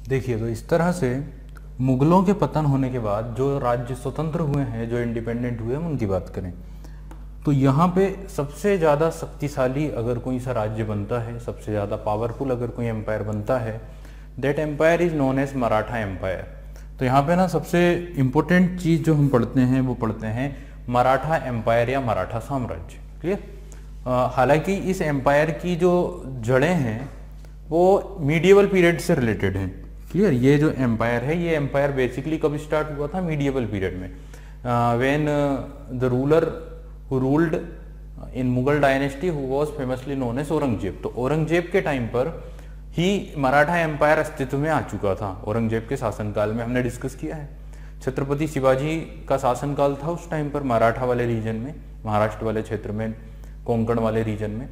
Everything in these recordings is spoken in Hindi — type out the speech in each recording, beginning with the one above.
देखिए, तो इस तरह से मुगलों के पतन होने के बाद जो राज्य स्वतंत्र हुए हैं, जो इंडिपेंडेंट हुए, हम उनकी बात करें तो यहाँ पे सबसे ज़्यादा शक्तिशाली अगर कोई सा राज्य बनता है, सबसे ज़्यादा पावरफुल अगर कोई एम्पायर बनता है, that empire is known as Maratha empire. तो यहाँ पे ना सबसे इम्पोर्टेंट चीज़ जो हम पढ़ते हैं वो पढ़ते हैं मराठा एम्पायर या मराठा साम्राज्य। क्लियर। हालांकि इस एम्पायर की जो जड़ें हैं वो मीडिएवल पीरियड से रिलेटेड हैं। क्लियर। ये जो एम्पायर है, ये एम्पायर बेसिकली कब स्टार्ट हुआ था? मीडिएवल पीरियड में, when the ruler who ruled in Mughal dynasty who was famously known as Aurangzeb. तो औरंगजेब के टाइम पर ही मराठा एम्पायर अस्तित्व में आ चुका था। औरंगजेब के शासनकाल में हमने डिस्कस किया है। छत्रपति शिवाजी का शासनकाल था उस टाइम पर मराठा वाले रीजन में, महाराष्ट्र वाले क्षेत्र में, कोंकण वाले रीजन में।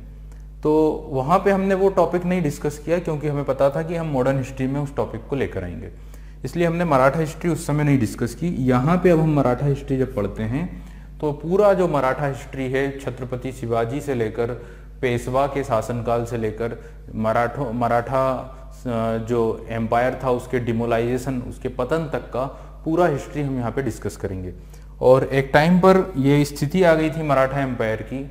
तो वहाँ पे हमने वो टॉपिक नहीं डिस्कस किया क्योंकि हमें पता था कि हम मॉडर्न हिस्ट्री में उस टॉपिक को लेकर आएंगे, इसलिए हमने मराठा हिस्ट्री उस समय नहीं डिस्कस की। यहाँ पे अब हम मराठा हिस्ट्री जब पढ़ते हैं तो पूरा जो मराठा हिस्ट्री है, छत्रपति शिवाजी से लेकर पेशवा के शासनकाल से लेकर मराठा जो एम्पायर था उसके डिमोलाइजेशन, उसके पतन तक का पूरा हिस्ट्री हम यहाँ पे डिस्कस करेंगे। और एक टाइम पर ये स्थिति आ गई थी मराठा एम्पायर की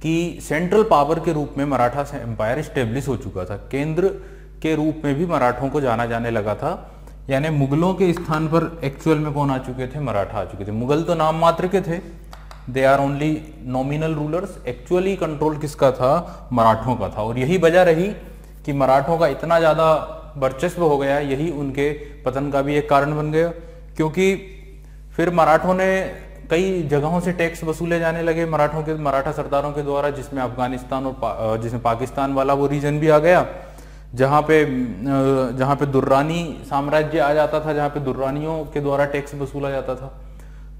कि सेंट्रल पावर के रूप में मराठा एम्पायर स्टेब्लिश हो चुका था। केंद्र के रूप में भी मराठों को जाना जाने लगा था, यानी मुगलों के स्थान पर एक्चुअल में कौन आ चुके थे? मराठा आ चुके थे। मुगल तो नाम मात्र के थे, they are only nominal rulers. Actually control किसका था? मराठों का था। और यही वजह रही कि मराठों का इतना ज्यादा वर्चस्व हो गया, यही उनके पतन का भी एक कारण बन गया, क्योंकि फिर मराठों ने कई जगहों से टैक्स वसूले जाने लगे मराठा सरदारों के द्वारा, जिसमें अफगानिस्तान और जिसमें पाकिस्तान वाला वो रीजन भी आ गया, जहाँ पे दुर्रानी साम्राज्य आ जाता था, जहाँ पे दुर्रानियों के द्वारा टैक्स वसूला जाता था।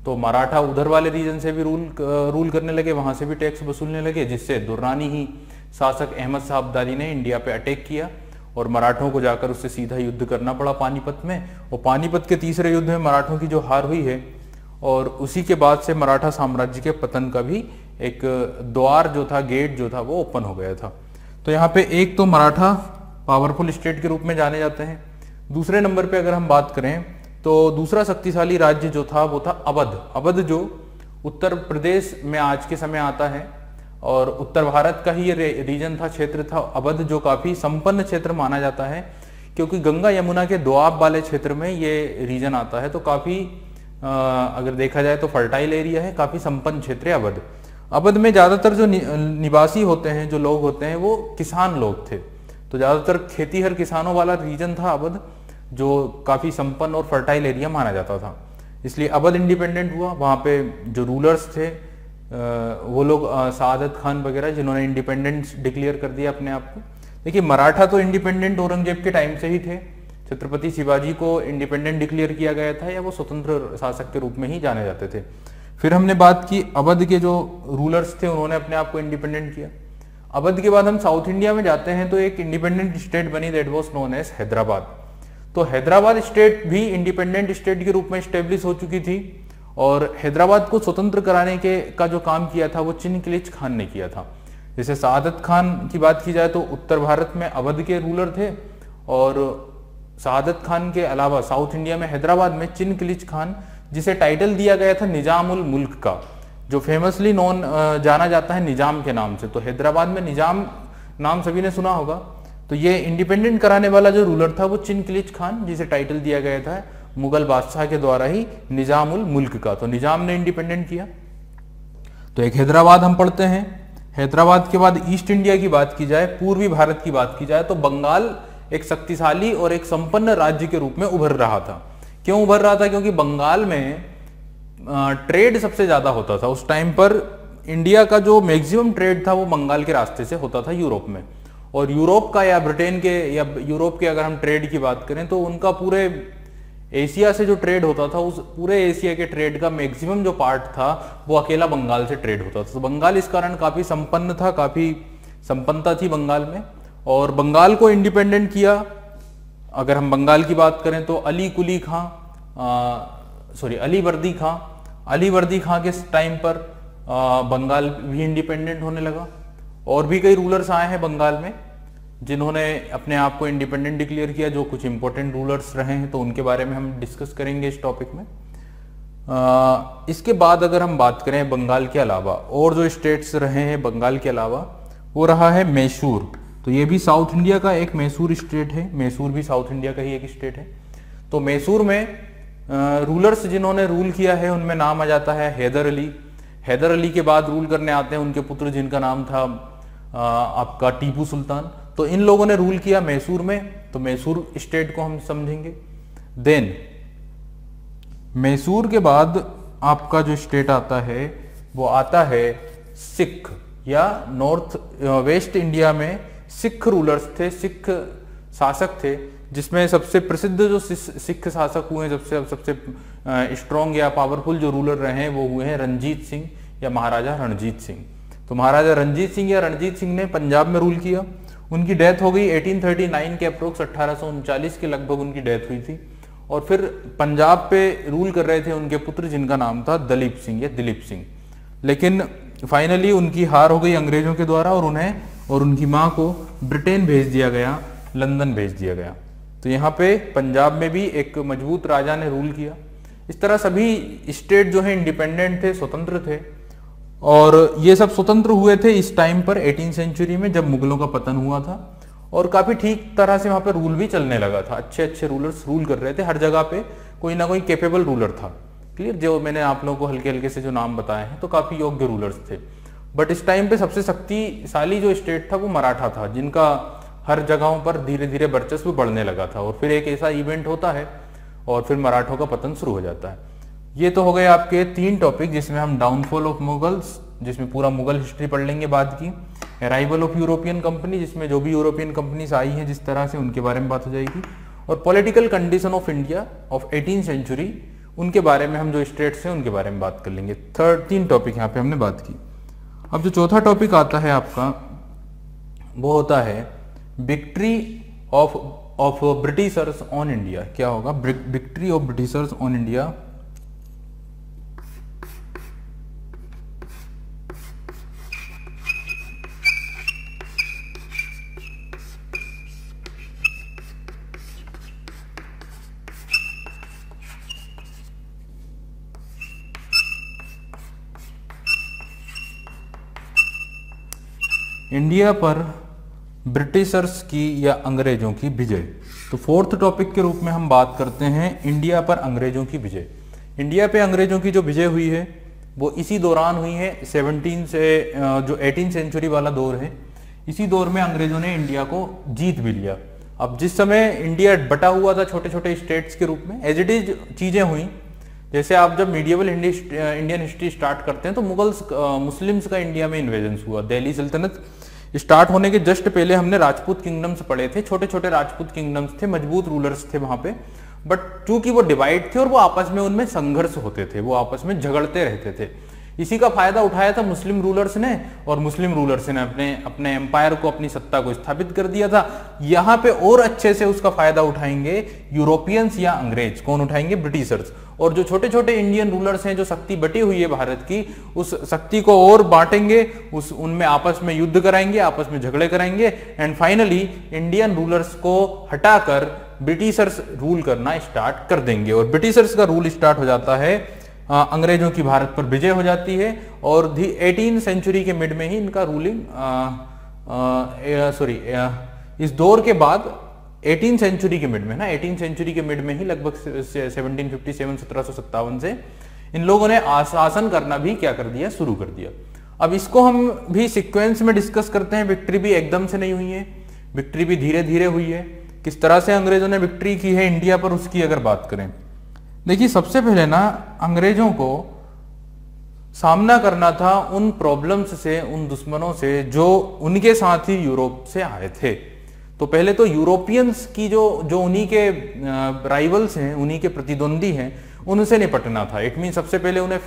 तो मराठा उधर वाले रीजन से भी रूल करने लगे, वहां से भी टैक्स वसूलने लगे, जिससे दुर्रानी ही शासक अहमद शाह अब्दाली ने इंडिया पे अटैक किया और मराठों को जाकर उससे सीधा युद्ध करना पड़ा पानीपत में। और पानीपत के तीसरे युद्ध में मराठों की जो हार हुई है, और उसी के बाद से मराठा साम्राज्य के पतन का भी एक द्वार जो था, गेट जो था, वो ओपन हो गया था। तो यहाँ पे एक तो मराठा पावरफुल स्टेट के रूप में जाने जाते हैं। दूसरे नंबर पे अगर हम बात करें तो दूसरा शक्तिशाली राज्य जो था वो था अवध। अवध जो उत्तर प्रदेश में आज के समय आता है और उत्तर भारत का ही ये रीजन था, क्षेत्र था अवध, जो काफी संपन्न क्षेत्र माना जाता है क्योंकि गंगा यमुना के दोआब वाले क्षेत्र में ये रीजन आता है। तो काफी अगर देखा जाए तो फर्टाइल एरिया है, काफी संपन्न क्षेत्र है अवध। अवध में ज्यादातर जो निवासी होते हैं, जो लोग होते हैं, वो किसान लोग थे। तो ज्यादातर खेतीहर किसानों वाला रीजन था अवध, जो काफी संपन्न और फर्टाइल एरिया माना जाता था, इसलिए अवध इंडिपेंडेंट हुआ। वहां पे जो रूलर्स थे वो लोग सादत खान वगैरह, जिन्होंने इंडिपेंडेंस डिक्लेयर कर दिया अपने आप को। देखिए, मराठा तो इंडिपेंडेंट औरंगजेब के टाइम से ही थे। छत्रपति शिवाजी को इंडिपेंडेंट डिक्लेयर किया गया था, या वो स्वतंत्र शासक के रूप में ही जाने जाते थे। फिर हमने बात की अवध के जो रूलर्स थे, उन्होंने अपने आप को इंडिपेंडेंट किया। अवध के बाद हम साउथ इंडिया में जाते हैं तो एक इंडिपेंडेंट स्टेट बनी, that was known as Hyderabad. तो हैदराबाद स्टेट भी इंडिपेंडेंट स्टेट के रूप में स्टेब्लिश हो चुकी थी, और हैदराबाद को स्वतंत्र कराने का जो काम किया था वो चिनकिलिच खान ने किया था। जैसे सादत खान की बात की जाए तो उत्तर भारत में अवध के रूलर थे, और सादत खान के अलावा साउथ इंडिया में हैदराबाद में चिनकिलिच खान, जिसे टाइटल दिया गया था निजामुल मुल्क का, जो फेमसली नॉन जाना जाता है निजाम के नाम से। तो हैदराबाद में निजाम नाम सभी ने सुना होगा। तो ये इंडिपेंडेंट कराने वाला जो रूलर था वो चिनकिलिच खान, जिसे टाइटल दिया गया था मुगल बादशाह के द्वारा ही निजामुल मुल्क का। तो निजाम ने इंडिपेंडेंट किया। तो एक हैदराबाद हम पढ़ते हैं। हैदराबाद के बाद ईस्ट इंडिया की बात की जाए, पूर्वी भारत की बात की जाए, तो बंगाल एक शक्तिशाली और एक संपन्न राज्य के रूप में उभर रहा था। क्यों उभर रहा था? क्योंकि बंगाल में ट्रेड सबसे ज्यादा होता था उस टाइम पर। इंडिया का जो मैक्सिमम ट्रेड था वो बंगाल के रास्ते से होता था यूरोप में, और यूरोप का या ब्रिटेन के या यूरोप के अगर हम ट्रेड की बात करें तो उनका पूरे एशिया से जो ट्रेड होता था, उस पूरे एशिया के ट्रेड का मैक्सिमम जो पार्ट था वो अकेला बंगाल से ट्रेड होता था। तो बंगाल इस कारण काफी संपन्न था, काफी संपन्नता थी बंगाल में, और बंगाल को इंडिपेंडेंट किया। अगर हम बंगाल की बात करें तो अली वर्दी खां के टाइम पर बंगाल भी इंडिपेंडेंट होने लगा। और भी कई रूलर्स आए हैं बंगाल में, जिन्होंने अपने आप को इंडिपेंडेंट डिक्लेयर किया, जो कुछ इंपॉर्टेंट रूलर्स रहे हैं, तो उनके बारे में हम डिस्कस करेंगे इस टॉपिक में। इसके बाद अगर हम बात करें बंगाल के अलावा और जो स्टेट्स रहे हैं बंगाल के अलावा, वो रहा है मैसूर। तो ये भी साउथ इंडिया का एक मैसूर स्टेट है, मैसूर भी साउथ इंडिया का ही एक स्टेट है। तो मैसूर में रूलर्स जिन्होंने रूल किया है उनमें नाम आ जाता है हैदर अली। हैदर अली के बाद रूल करने आते हैं उनके पुत्र जिनका नाम था आपका टीपू सुल्तान। तो इन लोगों ने रूल किया मैसूर में, तो मैसूर स्टेट को हम समझेंगे। देन मैसूर के बाद आपका जो स्टेट आता है वो आता है सिख, या नॉर्थ वेस्ट इंडिया में सिख रूलर्स थे, सिख शासक थे, जिसमें सबसे प्रसिद्ध जो सिख शासक हुए हैं, सबसे स्ट्रॉन्ग या पावरफुल जो रूलर रहे हैं वो हुए हैं रणजीत सिंह या महाराजा रणजीत सिंह। तो महाराजा रणजीत सिंह या रणजीत सिंह ने पंजाब में रूल किया। उनकी डेथ हो गई 1839 के अप्रोक्स, 1839 के लगभग उनकी डेथ हुई थी। और फिर पंजाब पे रूल कर रहे थे उनके पुत्र जिनका नाम था दलीप सिंह या दिलीप सिंह। लेकिन फाइनली उनकी हार हो गई अंग्रेजों के द्वारा और उन्हें और उनकी माँ को ब्रिटेन भेज दिया गया, लंदन भेज दिया गया। तो यहाँ पे पंजाब में भी एक मजबूत राजा ने रूल किया। इस तरह सभी स्टेट जो है इंडिपेंडेंट थे, स्वतंत्र थे। और ये सब स्वतंत्र हुए थे इस टाइम पर 18वीं सेंचुरी में, जब मुगलों का पतन हुआ था। और काफी ठीक तरह से वहां पे रूल भी चलने लगा था, अच्छे अच्छे रूलर्स रूल कर रहे थे। हर जगह पे कोई ना कोई कैपेबल रूलर था। क्लियर, जो मैंने आप लोगों को हल्के हल्के से जो नाम बताए हैं, तो काफी योग्य रूलर्स थे। बट इस टाइम पे सबसे शक्तिशाली जो स्टेट था वो मराठा था, जिनका हर जगहों पर धीरे धीरे वर्चस्व बढ़ने लगा था। और फिर एक ऐसा इवेंट होता है और फिर मराठों का पतन शुरू हो जाता है। ये तो हो गए आपके 3 टॉपिक, जिसमें हम डाउनफॉल ऑफ मुगल्स, जिसमें पूरा मुगल हिस्ट्री पढ़ लेंगे बाद की, अराइवल ऑफ यूरोपियन कंपनी, जिसमें जो भी यूरोपियन कंपनीज आई हैं जिस तरह से उनके बारे में बात हो जाएगी, और political condition of India of 18वीं सेंचुरी, उनके बारे में हम जो स्टेट्स हैं उनके बारे में बात कर लेंगे। 3 टॉपिक यहाँ पे हमने बात की। अब जो चौथा टॉपिक आता है आपका वो होता है victory of Britishers on India. क्या होगा? Victory of Britishers on India. India पर ब्रिटिशर्स की या अंग्रेजों की विजय। तो 4th टॉपिक के रूप में हम बात करते हैं इंडिया पर अंग्रेजों की विजय। इंडिया पे अंग्रेजों की जो विजय हुई है वो इसी दौरान हुई है, 17 से जो 18वीं सेंचुरी वाला दौर है, इसी दौर में अंग्रेजों ने इंडिया को जीत भी लिया। अब जिस समय इंडिया बटा हुआ था छोटे छोटे स्टेट्स के रूप में, एज इट इज चीजें हुई। जैसे आप जब मीडिएवल इंडियन हिस्ट्री स्टार्ट करते हैं तो मुस्लिम्स का इंडिया में इन्वेजन हुआ। दिल्ली सल्तनत स्टार्ट होने के जस्ट पहले हमने राजपूत किंगडम्स पढ़े थे, छोटे छोटे राजपूत किंगडम्स थे, मजबूत रूलर्स थे वहां पे। बट चूंकि वो डिवाइड थे और वो आपस में उनमें संघर्ष होते थे, वो आपस में झगड़ते रहते थे। इसी का फायदा उठाया था मुस्लिम रूलर्स ने, और मुस्लिम रूलर्स ने अपने एम्पायर को, अपनी सत्ता को स्थापित कर दिया था। यहाँ पे और अच्छे से उसका फायदा उठाएंगे यूरोपियंस या अंग्रेज। कौन उठाएंगे? ब्रिटिशर्स। और जो छोटे छोटे इंडियन रूलर्स हैं, जो शक्ति बटी हुई है भारत की, उस शक्ति को और बांटेंगे, उनमें आपस में युद्ध कराएंगे, आपस में झगड़े कराएंगे, एंड फाइनली इंडियन रूलर्स को हटाकर ब्रिटिशर्स रूल करना स्टार्ट कर देंगे। और ब्रिटिशर्स का रूल स्टार्ट हो जाता है, अंग्रेजों की भारत पर विजय हो जाती है। और 18वीं सेंचुरी के मिड में ही इनका रूलिंग, इस दौर के बाद 18वीं सेंचुरी के मिड में ना, 18वीं सेंचुरी के मिड में ही लगभग 1757 से इन लोगों ने शासन करना भी क्या कर दिया? शुरू कर दिया। अब इसको हम भी सीक्वेंस में डिस्कस करते हैं। विक्ट्री भी एकदम से नहीं हुई है, विक्ट्री भी धीरे धीरे हुई है। किस तरह से अंग्रेजों ने विक्ट्री की है इंडिया पर, उसकी अगर बात करें, देखिए सबसे पहले ना अंग्रेजों को सामना करना था उन प्रॉब्लम्स से, उन दुश्मनों से जो उनके साथ ही यूरोप से आए थे। तो पहले तो यूरोपियंस की जो उन्हीं के राइवल्स हैं, उन्हीं के प्रतिद्वंदी हैं, उनसे निपटना था। इट मीन सबसे पहले उन्हें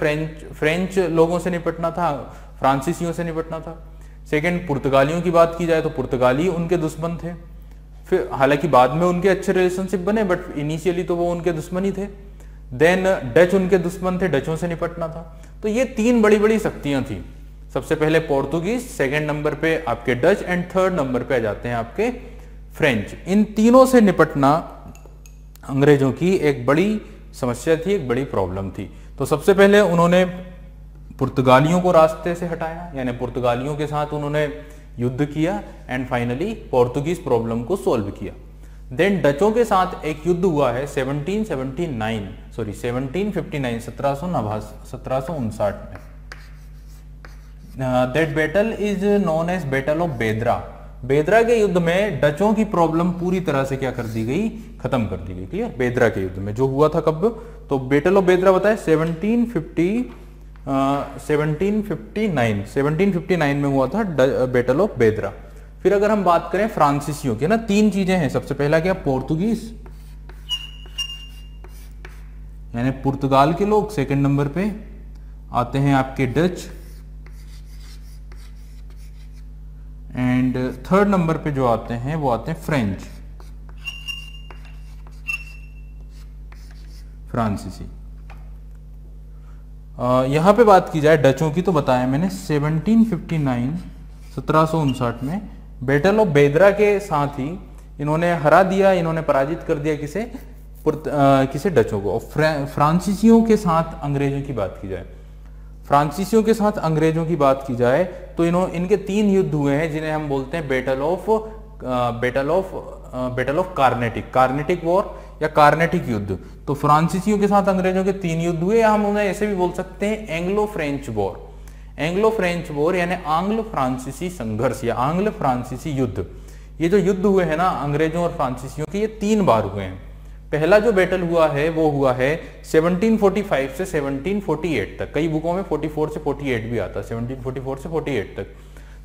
फ्रेंच लोगों से निपटना था, फ्रांसीसियों से निपटना था। सेकंड, पुर्तगालियों की बात की जाए तो पुर्तगाली उनके दुश्मन थे। फिर हालांकि बाद में उनके अच्छे रिलेशनशिप बने, बट इनिशियली तो वो उनके दुश्मन ही थे। देन डच उनके दुश्मन थे, डचों से निपटना था। तो ये 3 बड़ी बड़ी शक्तियां थी। सबसे पहले पोर्तुगीज, सेकंड नंबर पे आपके डच एंड थर्ड नंबर पे आ जाते हैं आपके फ्रेंच। इन तीनों से निपटना अंग्रेजों की एक बड़ी समस्या थी, एक बड़ी प्रॉब्लम थी। तो सबसे पहले उन्होंने पुर्तगालियों को रास्ते से हटाया, यानी पुर्तगालियों के साथ उन्होंने युद्ध किया एंड फाइनली पोर्तुगीज प्रॉब्लम को सॉल्व किया। देन डचों के साथ एक युद्ध हुआ है 1759 में। That battle is known as battle of Bedara. Bedara के युद्ध में डचों की प्रॉब्लम पूरी तरह से क्या कर दी गई, खत्म कर दी गई। क्लियर? बेदरा के युद्ध में जो हुआ था कब, तो बैटल ऑफ बेदरा बताए 1759 में हुआ था बैटल ऑफ बेदरा। फिर अगर हम बात करें फ्रांसीसियों की ना, तीन चीजें हैं। सबसे पहला क्या, पोर्तुगीज यानी पुर्तगाल के लोग, सेकंड नंबर पे आते हैं आपके डच एंड थर्ड नंबर पे जो आते हैं वो आते हैं फ्रेंच, फ्रांसीसी। यहां पे बात की जाए डचों की तो बताया मैंने 1759 में बैटल ऑफ बेदरा के साथ ही इन्होंने हरा दिया, इन्होंने पराजित कर दिया किसे डचों को। और फ्रांसीसियों के साथ अंग्रेजों की बात की जाए, फ्रांसीसियों के साथ अंग्रेजों की बात की जाए तो इनके तीन युद्ध हुए हैं जिन्हें हम बोलते हैं बैटल ऑफ कार्नेटिक वॉर या कार्नेटिक युद्ध। तो फ्रांसीसियों के साथ अंग्रेजों के तीन युद्ध हुए, या हम उन्हें ऐसे भी बोल सकते हैं Anglo French war. Anglo French war यानी आंग्ल फ्रांसीसी संघर्ष या आंग्ल फ्रांसीसी युद्ध। ये जो युद्ध हुए हैं ना अंग्रेजों और फ्रांसीसियों के, ये 3 बार हुए हैं। पहला जो बैटल हुआ है वो हुआ है 1745 से 1748 तक। कई बुकों में 44 से 48 भी आता है, 1744 से 48 तक।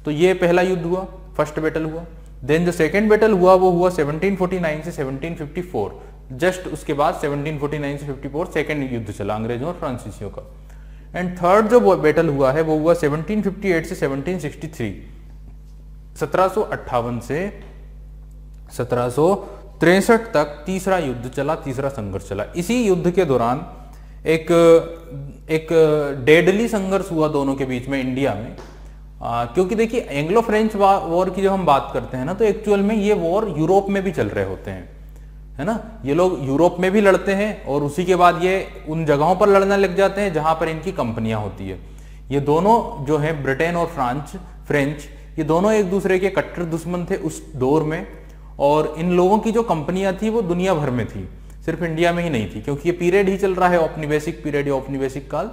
तो ये पहला युद्ध हुआ, फर्स्ट बैटल हुआ। देन जो सेकेंड बैटल हुआ वो हुआ 1749 से 1754। जस्ट उसके बाद 1749 से 54 सेकेंड युद्ध चला अंग्रेजों और फ्रांसीसियों का। एंड थर्ड जो बैटल हुआ है वो हुआ 1758 से 1763, 1758 से 1763 तक तीसरा युद्ध चला, तीसरा संघर्ष चला। इसी युद्ध के दौरान एक डेडली संघर्ष हुआ दोनों के बीच में इंडिया में। क्योंकि देखिए एंग्लो फ्रेंच वॉर की जब हम बात करते हैं ना तो एक्चुअल में ये वॉर यूरोप में भी चल रहे होते हैं, है ना। ये लोग यूरोप में भी लड़ते हैं और उसी के बाद ये उन जगहों पर लड़ने लग जाते हैं जहां पर इनकी कंपनियां होती है। ये दोनों जो है ब्रिटेन और फ्रेंच, ये दोनों एक दूसरे के कट्टर दुश्मन थे उस दौर में। और इन लोगों की जो कंपनियां थी वो दुनिया भर में थी, सिर्फ इंडिया में ही नहीं थी, क्योंकि ये पीरियड ही चल रहा है औपनिवेशिक पीरियड या औपनिवेशिक काल।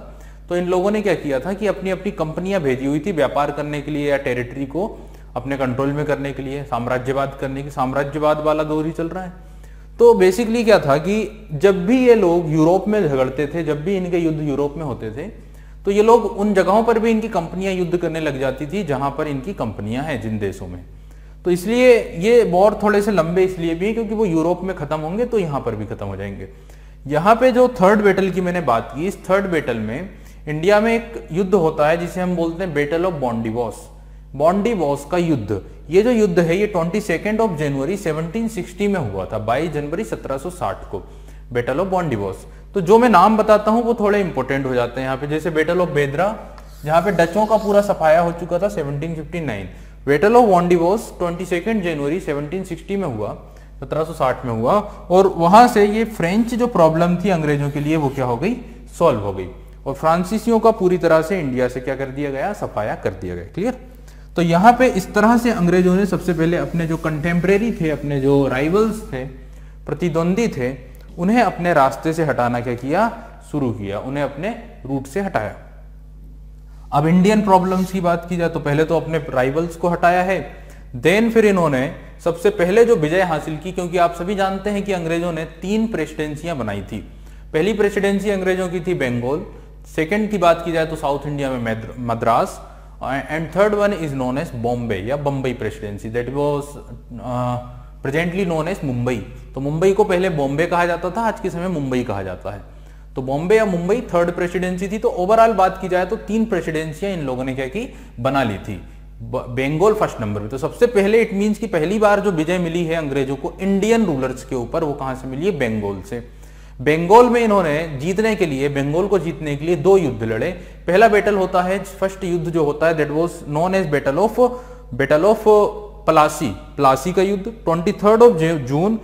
तो इन लोगों ने क्या किया था कि अपनी अपनी कंपनियां भेजी हुई थी व्यापार करने के लिए या टेरिटरी को अपने कंट्रोल में करने के लिए, साम्राज्यवाद करने की, साम्राज्यवाद वाला दौर ही चल रहा है। तो बेसिकली क्या था कि जब भी ये लोग यूरोप में झगड़ते थे, जब भी इनके युद्ध यूरोप में होते थे, तो ये लोग उन जगहों पर भी इनकी कंपनियां युद्ध करने लग जाती थी जहां पर इनकी कंपनियां हैं, जिन देशों में। तो इसलिए ये वॉर थोड़े से लंबे इसलिए भी है क्योंकि वो यूरोप में खत्म होंगे तो यहाँ पर भी खत्म हो जाएंगे। यहाँ पे जो थर्ड बैटल की मैंने बात की, इस थर्ड बैटल में इंडिया में एक युद्ध होता है जिसे हम बोलते हैं बैटल ऑफ बॉन्डिवॉस, बॉन्डिवॉस का युद्ध। ये जो युद्ध है ये 22 जनवरी 1760 में हुआ था, 22 जनवरी 1760 को बैटल ऑफ बॉन्डिवॉस। तो जो मैं नाम बताता हूं वो थोड़े इंपॉर्टेंट हो जाते हैं यहाँ पे, जैसे बैटल ऑफ बेदरा जहां पे डचों का पूरा सफाया हो चुका था 1759। बैटल ऑफ बॉन्डिवॉस 22 जनवरी 1760 में हुआ, 1760 में हुआ। और वहां से ये फ्रेंच जो प्रॉब्लम थी अंग्रेजों के लिए वो क्या हो गई, सॉल्व हो गई। और फ्रांसीसियों का पूरी तरह से इंडिया से क्या कर दिया गया, सफाया कर दिया गया। क्लियर। तो यहाँ पे इस तरह से अंग्रेजों ने सबसे पहले अपने जो कंटेम्परेरी थे, अपने जो राइवल्स थे, प्रतिद्वंदी थे, उन्हें अपने रास्ते से हटाना क्या किया, शुरू किया, उन्हें अपने रूट से हटाया। अब इंडियन प्रॉब्लम्स की बात की जाए तो पहले तो अपने राइवल्स को हटाया है, देन फिर इन्होंने सबसे पहले जो विजय हासिल की, क्योंकि आप सभी जानते हैं कि अंग्रेजों ने 3 प्रेसिडेंसियां बनाई थी। पहली प्रेसिडेंसी अंग्रेजों की थी बंगाल, सेकंड की बात की जाए तो साउथ इंडिया में Madras, and third one is known as Bombay या Bambai presidency, that was presently known as Mumbai. तो मुंबई को पहले बॉम्बे कहा जाता था, आज के समय मुंबई कहा जाता है। तो बॉम्बे या मुंबई थर्ड प्रेसिडेंसी थी। तो ओवरऑल बात की जाए तो 3 प्रेसिडेंसियां इन लोगों ने क्या की, बना ली थी। बंगाल फर्स्ट नंबर पे। तो सबसे पहले इट मींस कि पहली बार जो विजय मिली है अंग्रेजों को इंडियन रूलर्स के ऊपर, वो कहां से मिली है, बंगाल से। बंगाल में इन्होंने जीतने के लिए, बंगाल को जीतने के लिए 2 युद्ध लड़े। पहला बैटल होता है, फर्स्ट युद्ध जो होता है that was known as battle of Plassey का युद्ध 23 जून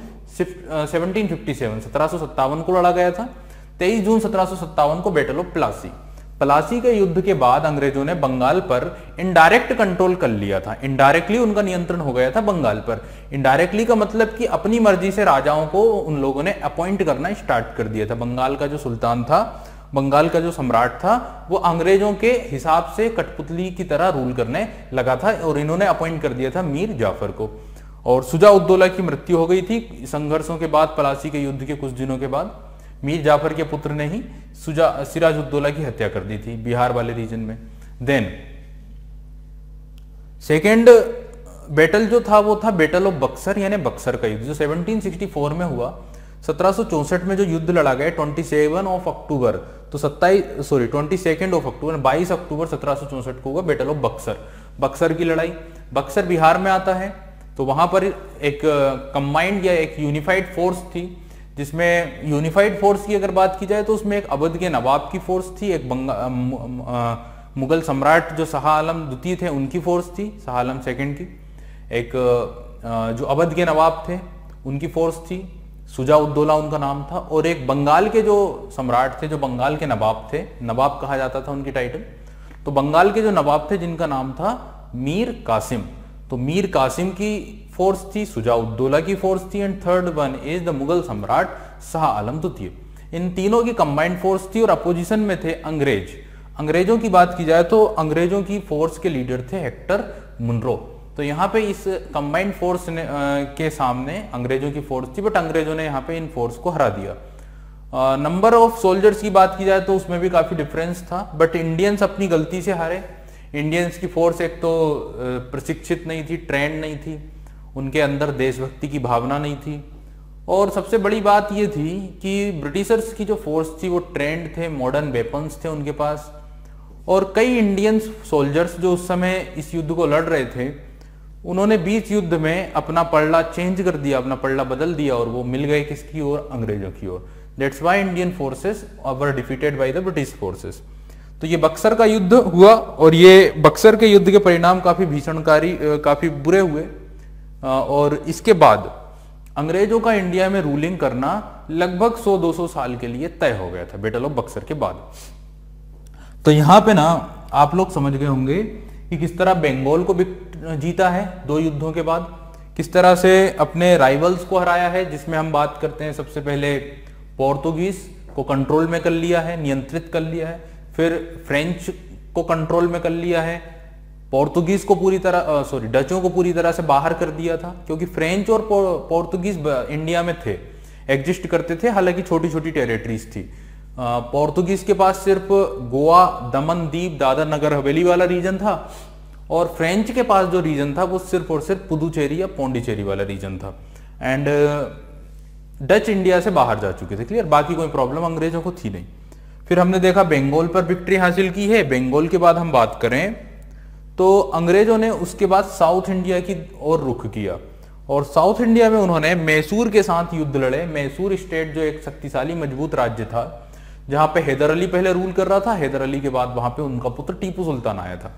1757 को लड़ा गया था। 23 जून 1757 को बैटल ऑफ प्लासी के युद्ध के बाद अंग्रेजों ने बंगाल पर इनडायरेक्ट कंट्रोल कर लिया था। इनडायरेक्टली उनका नियंत्रण हो गया था बंगाल पर। इनडायरेक्टली का मतलब कि अपनी मर्जी से राजाओं को उन लोगों ने अपॉइंट करना स्टार्ट कर दिया था। बंगाल का जो सुल्तान था, बंगाल का जो सम्राट था, वो अंग्रेजों के हिसाब से कठपुतली की तरह रूल करने लगा था और इन्होंने अपॉइंट कर दिया था मीर जाफर को। और शुजा-उद-दौला की मृत्यु हो गई थी संघर्षों के बाद। प्लासी के युद्ध के कुछ दिनों के बाद मीर जाफर के पुत्र ने ही सिराज-उद-दौला की हत्या कर दी थी बिहार वाले रीजन में। देन सेकेंड बैटल जो था वो था बैटल ऑफ बक्सर, यानी बक्सर का युद्ध जो 1764 में हुआ। 1764 में जो युद्ध लड़ा गया 22 अक्टूबर 22 अक्टूबर 1764 को हुआ बैटल ऑफ बक्सर। बक्सर की लड़ाई, बक्सर बिहार में आता है। तो वहां पर एक कंबाइंड या एक यूनिफाइड फोर्स थी, जिसमें यूनिफाइड फोर्स की अगर बात की जाए तो उसमें एक अवध के नवाब की फोर्स थी, एक मुगल सम्राट जो शाह आलम द्वितीय थे उनकी फोर्स थी, शाह आलम सेकंड की, एक जो अवध के नवाब थे उनकी फोर्स थी, शुजा-उद-दौला उनका नाम था, और एक बंगाल के जो सम्राट थे, जो बंगाल के नवाब थे, नवाब कहा जाता था उनकी टाइटल। तो बंगाल के जो नवाब थे जिनका नाम था मीर कासिम, तो मीर कासिम की फोर्स थी, शुजा-उद-दौला की फोर्स थी, and third one is the Mughal सम्राट शाह आलम द्वितीय। इन तीनों की कंबाइंड फोर्स थी और अपोजिशन में थे अंग्रेज। अंग्रेजों की बात की जाए तो अंग्रेजों की फोर्स के लीडर थे हेक्टर मुनरो। तो यहाँ पे इस कंबाइंड फोर्स के सामने अंग्रेजों की फोर्स थी, बट अंग्रेजों ने यहाँ पे इन फोर्स को हरा दिया। नंबर ऑफ सोल्जर्स की बात की जाए तो उसमें भी काफी डिफरेंस था, बट इंडियंस अपनी गलती से हारे। इंडियंस की फोर्स एक तो प्रशिक्षित नहीं थी, ट्रेंड नहीं थी, उनके अंदर देशभक्ति की भावना नहीं थी, और सबसे बड़ी बात यह थी कि ब्रिटिशर्स की जो फोर्स थी वो ट्रेंड थे, मॉडर्न वेपन्स थे उनके पास, और कई इंडियन सोल्जर्स जो उस समय इस युद्ध को लड़ रहे थे उन्होंने बीच युद्ध में अपना पलड़ा चेंज कर दिया, अपना पलड़ा बदल दिया, और वो मिल गए किसकी ओर, अंग्रेजों की ओर। That's why Indian forces were defeated by the British forces. तो ये बक्सर का युद्ध हुआ, और ये बक्सर के युद्ध के परिणाम काफी भीषणकारी, काफी बुरे हुए, और इसके बाद अंग्रेजों का इंडिया में रूलिंग करना लगभग 100-200 साल के लिए तय हो गया था बैटल ऑफ बक्सर के बाद। तो यहां पे ना आप लोग समझ गए होंगे कि किस तरह बंगाल को जीता है 2 युद्धों के बाद, किस तरह से अपने राइवल्स को हराया है, जिसमें हम बात करते हैं सबसे पहले पोर्तुगीज को कंट्रोल में कर लिया है, नियंत्रित कर लिया है, फिर फ्रेंच को कंट्रोल में कर लिया है, पोर्तुगीज को पूरी तरह डचों को पूरी तरह से बाहर कर दिया था, क्योंकि फ्रेंच और पोर्तुगीज इंडिया में थे, एग्जिस्ट करते थे, हालांकि छोटी छोटी टेरिटरीज थी। पोर्तुगीज के पास सिर्फ गोवा, दमन दीप, दादर नगर हवेली वाला रीजन था, और फ्रेंच के पास जो रीजन था वो सिर्फ और सिर्फ पुदुचेरी या पौंडीचेरी वाला रीजन था। एंड डच इंडिया से बाहर जा चुके थे, क्लियर, बाकी कोई प्रॉब्लम अंग्रेजों को थी नहीं। फिर हमने देखा बंगाल पर विक्ट्री हासिल की है। बंगाल के बाद हम बात करें तो अंग्रेजों ने उसके बाद साउथ इंडिया की ओर रुख किया, और साउथ इंडिया में उन्होंने मैसूर के साथ युद्ध लड़े। मैसूर स्टेट जो एक शक्तिशाली मजबूत राज्य था, जहां पे हैदर अली पहले रूल कर रहा था, हैदर अली के बाद वहां पे उनका पुत्र टीपू सुल्तान आया था।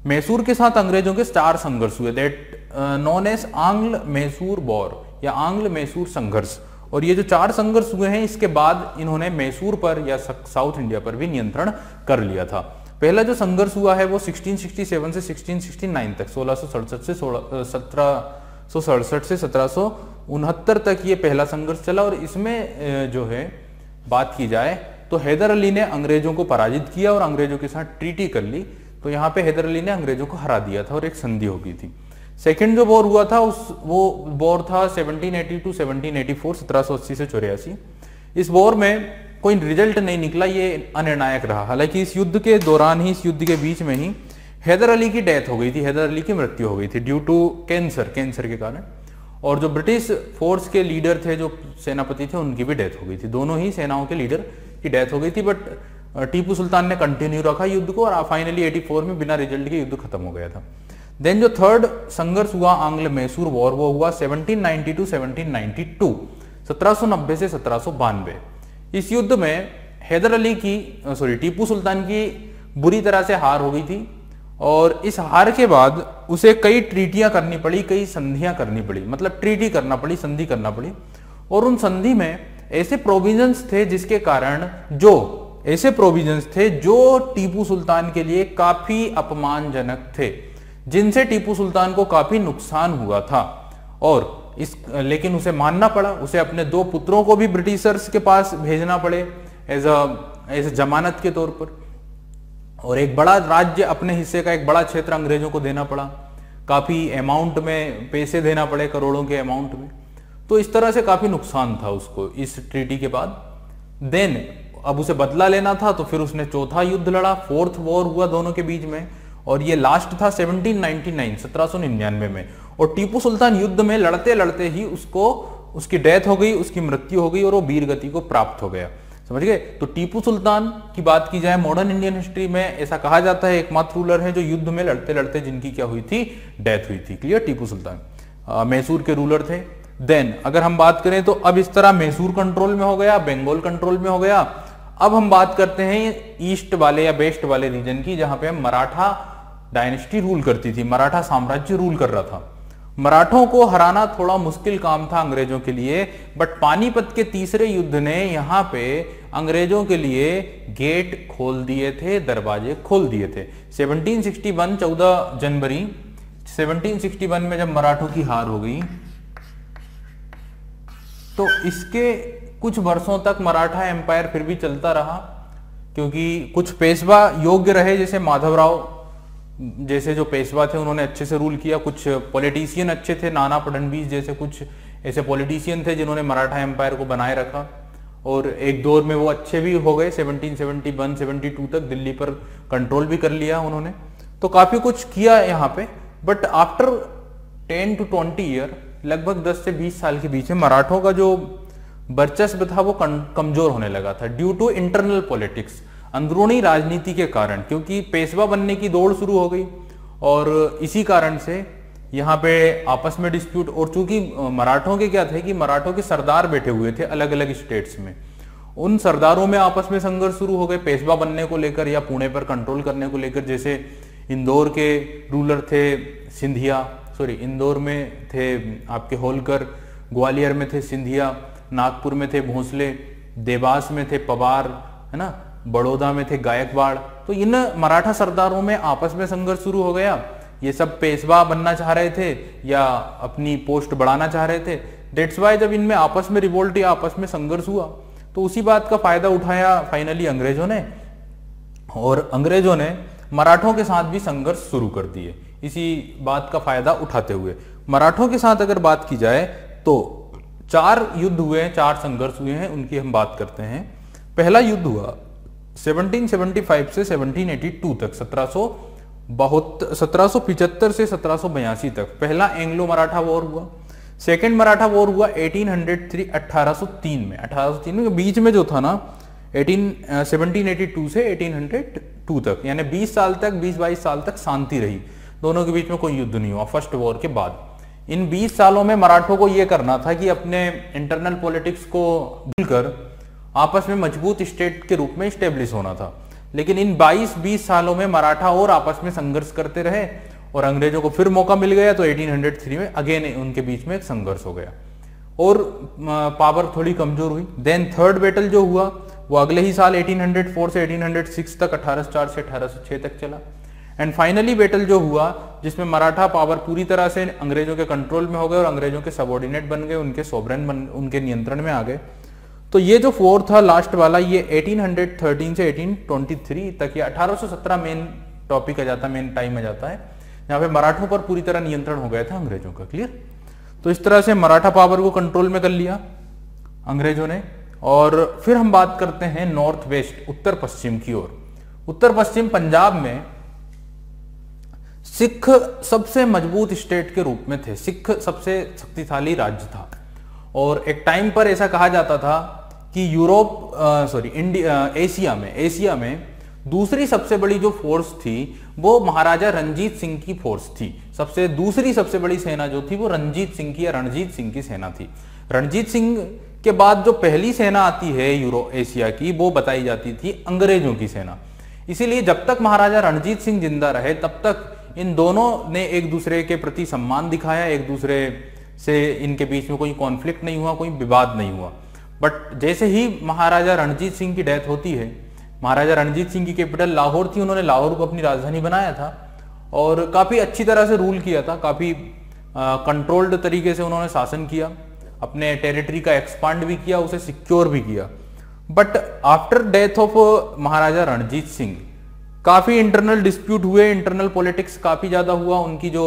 मैसूर के साथ अंग्रेजों के 4 संघर्ष हुए, दैट नोन एज आंग्ल मैसूर वॉर या आंग्ल मैसूर संघर्ष। और ये जो 4 संघर्ष हुए हैं, इसके बाद इन्होंने मैसूर पर या साउथ इंडिया पर भी नियंत्रण कर लिया था। पहला जो संघर्ष हुआ है वो 1667 से 1669 तक, 1667 से 1769 तक ये पहला संघर्ष चला। और इसमें जो है बात की जाए तो हैदर अली ने अंग्रेजों को पराजित किया और अंग्रेजों के साथ ट्रीटी कर ली। तो यहाँ पे हैदर अली ने अंग्रेजों को हरा दिया था और एक संधि हो गई थी। सेकंड जो वॉर हुआ था वो वॉर था 1780 टू 1784, 1780 से 84। इस वॉर में कोई रिजल्ट नहीं निकला, ये अनिर्णायक रहा। हालांकि इस युद्ध के दौरान ही, इस युद्ध के बीच में ही हैदर अली की डेथ हो गई थी, हैदर अली की मृत्यु हो गई थी ड्यू टू कैंसर के कारण। और जो ब्रिटिश फोर्स के लीडर थे, जो सेनापति थे, उनकी भी डेथ हो गई थी। दोनों ही सेनाओं के लीडर की डेथ हो गई थी, बट टीपू सुल्तान ने कंटिन्यू रखा युद्ध को, और फाइनली 84 में बिना रिजल्ट के युद्ध खत्म हो गया था। देन जो थर्ड संघर्ष हुआ आंग्ल मैसूर वॉर, वो हुआ 1790 टू 1792। 1790 से 1792। इस युद्ध में हैदर अली की टीपू सुल्तान की बुरी तरह से हार हो गई थी और इस हार के बाद उसे कई ट्रीटियां करनी पड़ी, कई संधियां करनी पड़ी, मतलब ट्रीटी करना पड़ी, संधि करना पड़ी। और उन संधि में ऐसे प्रोविजंस थे जिसके कारण जो टीपू सुल्तान के लिए काफी अपमानजनक थे, जिनसे टीपू सुल्तान को काफी नुकसान हुआ था। और लेकिन उसे मानना पड़ा, उसे अपने 2 पुत्रों को भी ब्रिटिशर्स के पास भेजना पड़े एज अ जमानत के तौर पर, और एक बड़ा राज्य, अपने हिस्से का एक बड़ा क्षेत्र अंग्रेजों को देना पड़ा, काफी अमाउंट में पैसे देना पड़े, करोड़ों के अमाउंट में। तो इस तरह से काफी नुकसान था उसको इस ट्रीटी के बाद। देन अब उसे बदला लेना था, तो फिर उसने चौथा युद्ध लड़ा, 4th वॉर हुआ दोनों के बीच में, और ये लास्ट था 1799 में। और टीपू सुल्तान युद्ध में लड़ते लड़ते ही उसकी डेथ हो गई, उसकी मृत्यु हो गई और वो वीर गति को प्राप्त हो गया। समझ गए? तो टीपू सुल्तान की बात की जाए मॉडर्न इंडियन हिस्ट्री में, ऐसा कहा जाता है एकमात्र रूलर है जो युद्ध में लड़ते लड़ते जिनकी क्या हुई थी, डेथ हुई थी। क्लियर? टीपू सुल्तान मैसूर के रूलर थे। देन अगर हम बात करें तो अब इस तरह मैसूर कंट्रोल में हो गया, बंगाल कंट्रोल में हो गया। अब हम बात करते हैं ईस्ट वाले या वेस्ट वाले रीजन की, जहां पे मराठा डायनेस्टी रूल करती थी, मराठा साम्राज्य रूल कर रहा था। मराठों को हराना थोड़ा मुश्किल काम था अंग्रेजों के लिए, बट पानीपत के तीसरे युद्ध ने यहाँ पे अंग्रेजों के लिए गेट खोल दिए थे, दरवाजे खोल दिए थे। 1761 14 जनवरी 1761 में जब मराठों की हार हो गई, तो इसके कुछ वर्षों तक मराठा एम्पायर फिर भी चलता रहा, क्योंकि कुछ पेशवा योग्य रहे, जैसे माधवराव जैसे जो पेशवा थे उन्होंने अच्छे से रूल किया। कुछ पॉलिटिशियन अच्छे थे, नाना फडणवीस जैसे कुछ ऐसे पॉलिटिशियन थे जिन्होंने मराठा एम्पायर को बनाए रखा, और एक दौर में वो अच्छे भी हो गए। 1771-72 तक दिल्ली पर कंट्रोल भी कर लिया उन्होंने, तो काफी कुछ किया यहाँ पे। बट आफ्टर 10 to 20 ईयर, लगभग 10 से 20 साल के बीच में मराठों का जो वर्चस्व था वो कमजोर होने लगा था, ड्यू टू इंटरनल पॉलिटिक्स, अंदरूनी राजनीति के कारण, क्योंकि पेशवा बनने की दौड़ शुरू हो गई और इसी कारण से यहाँ पे आपस में डिस्प्यूट। और चूंकि मराठों के क्या थे कि मराठों के सरदार बैठे हुए थे अलग अलग स्टेट्स में, उन सरदारों में आपस में संघर्ष शुरू हो गए पेशवा बनने को लेकर या पुणे पर कंट्रोल करने को लेकर। जैसे इंदौर के रूलर थे सिंधिया, इंदौर में थे आपके होलकर, ग्वालियर में थे सिंधिया, नागपुर में थे भोंसले, देवास में थे पवार, है ना, बड़ौदा में थे गायकवाड़। तो इन मराठा सरदारों में आपस में संघर्ष शुरू हो गया। ये सब पेशवा बनना चाह रहे थे या अपनी पोस्ट बढ़ाना चाह रहे थे। डेट्स वाई जब इनमें आपस में रिवोल्ट या आपस में संघर्ष हुआ, तो उसी बात का फायदा उठाया फाइनली अंग्रेजों ने, और अंग्रेजों ने मराठों के साथ भी संघर्ष शुरू कर दिए। इसी बात का फायदा उठाते हुए मराठों के साथ अगर बात की जाए तो 4 युद्ध हुए हैं, 4 संघर्ष हुए हैं, उनकी हम बात करते हैं। पहला युद्ध हुआ 1775 से 1782 तक, 1775 से 1782 तक पहला एंग्लो मराठा वॉर हुआ। सेकेंड मराठा वॉर हुआ 1803 में। 1803 में बीच में जो था ना 1782 से 1802 तक, यानी 20 साल तक, 20-22 साल तक शांति रही, दोनों के बीच में कोई युद्ध नहीं हुआ फर्स्ट वॉर के बाद। इन 20 सालों में मराठों को यह करना था कि अपने इंटरनल पॉलिटिक्स को भूलकर आपस में मजबूत स्टेट के रूप में स्टेब्लिश होना था। लेकिन इन 22-20 सालों में मराठा और आपस में संघर्ष करते रहे और अंग्रेजों को फिर मौका मिल गया, तो 1803 में अगेन उनके बीच में एक संघर्ष हो गया और पावर थोड़ी कमजोर हुई। देन थर्ड बैटल जो हुआ वो अगले ही साल 1804 से 1806 तक, 1804 से 1806 तक चला। एंड फाइनली बैटल जो हुआ जिसमें मराठा पावर पूरी तरह से अंग्रेजों के कंट्रोल में हो गए और अंग्रेजों के सबऑर्डिनेट बन गए, उनके सोवरेन उनके नियंत्रण में आ गए। तो ये जो फोर था लास्ट वाला, ये 1813 से 1823 तक या 1817 मेन टॉपिक आ जाता है, मेन टाइम आ जाता है, यहाँ पे मराठों पर पूरी तरह नियंत्रण हो गया था अंग्रेजों का। क्लियर? तो इस तरह से मराठा पावर को कंट्रोल में कर लिया अंग्रेजों ने। और फिर हम बात करते हैं नॉर्थ वेस्ट, उत्तर पश्चिम की ओर। उत्तर पश्चिम पंजाब में सिख सबसे मजबूत स्टेट के रूप में थे, सिख सबसे शक्तिशाली राज्य था। और एक टाइम पर ऐसा कहा जाता था कि एशिया में दूसरी सबसे बड़ी जो फोर्स थी वो महाराजा रंजीत सिंह की फोर्स थी। दूसरी सबसे बड़ी सेना जो थी वो रणजीत सिंह की या रणजीत सिंह की सेना थी। रणजीत सिंह के बाद जो पहली सेना आती है यूरो एशिया की, वो बताई जाती थी अंग्रेजों की सेना। इसीलिए जब तक महाराजा रणजीत सिंह जिंदा रहे तब तक इन दोनों ने एक दूसरे के प्रति सम्मान दिखाया, एक दूसरे से इनके बीच में कोई कॉन्फ्लिक्ट नहीं हुआ, कोई विवाद नहीं हुआ। बट जैसे ही महाराजा रणजीत सिंह की डेथ होती है, महाराजा रणजीत सिंह की कैपिटल लाहौर थी, उन्होंने लाहौर को अपनी राजधानी बनाया था और काफी अच्छी तरह से रूल किया था, काफी कंट्रोल्ड तरीके से उन्होंने शासन किया, अपने टेरिटरी का एक्सपांड भी किया, उसे सिक्योर भी किया। बट आफ्टर डेथ ऑफ महाराजा रणजीत सिंह काफी इंटरनल डिस्प्यूट हुए, इंटरनल पॉलिटिक्स काफी ज्यादा हुआ। उनकी जो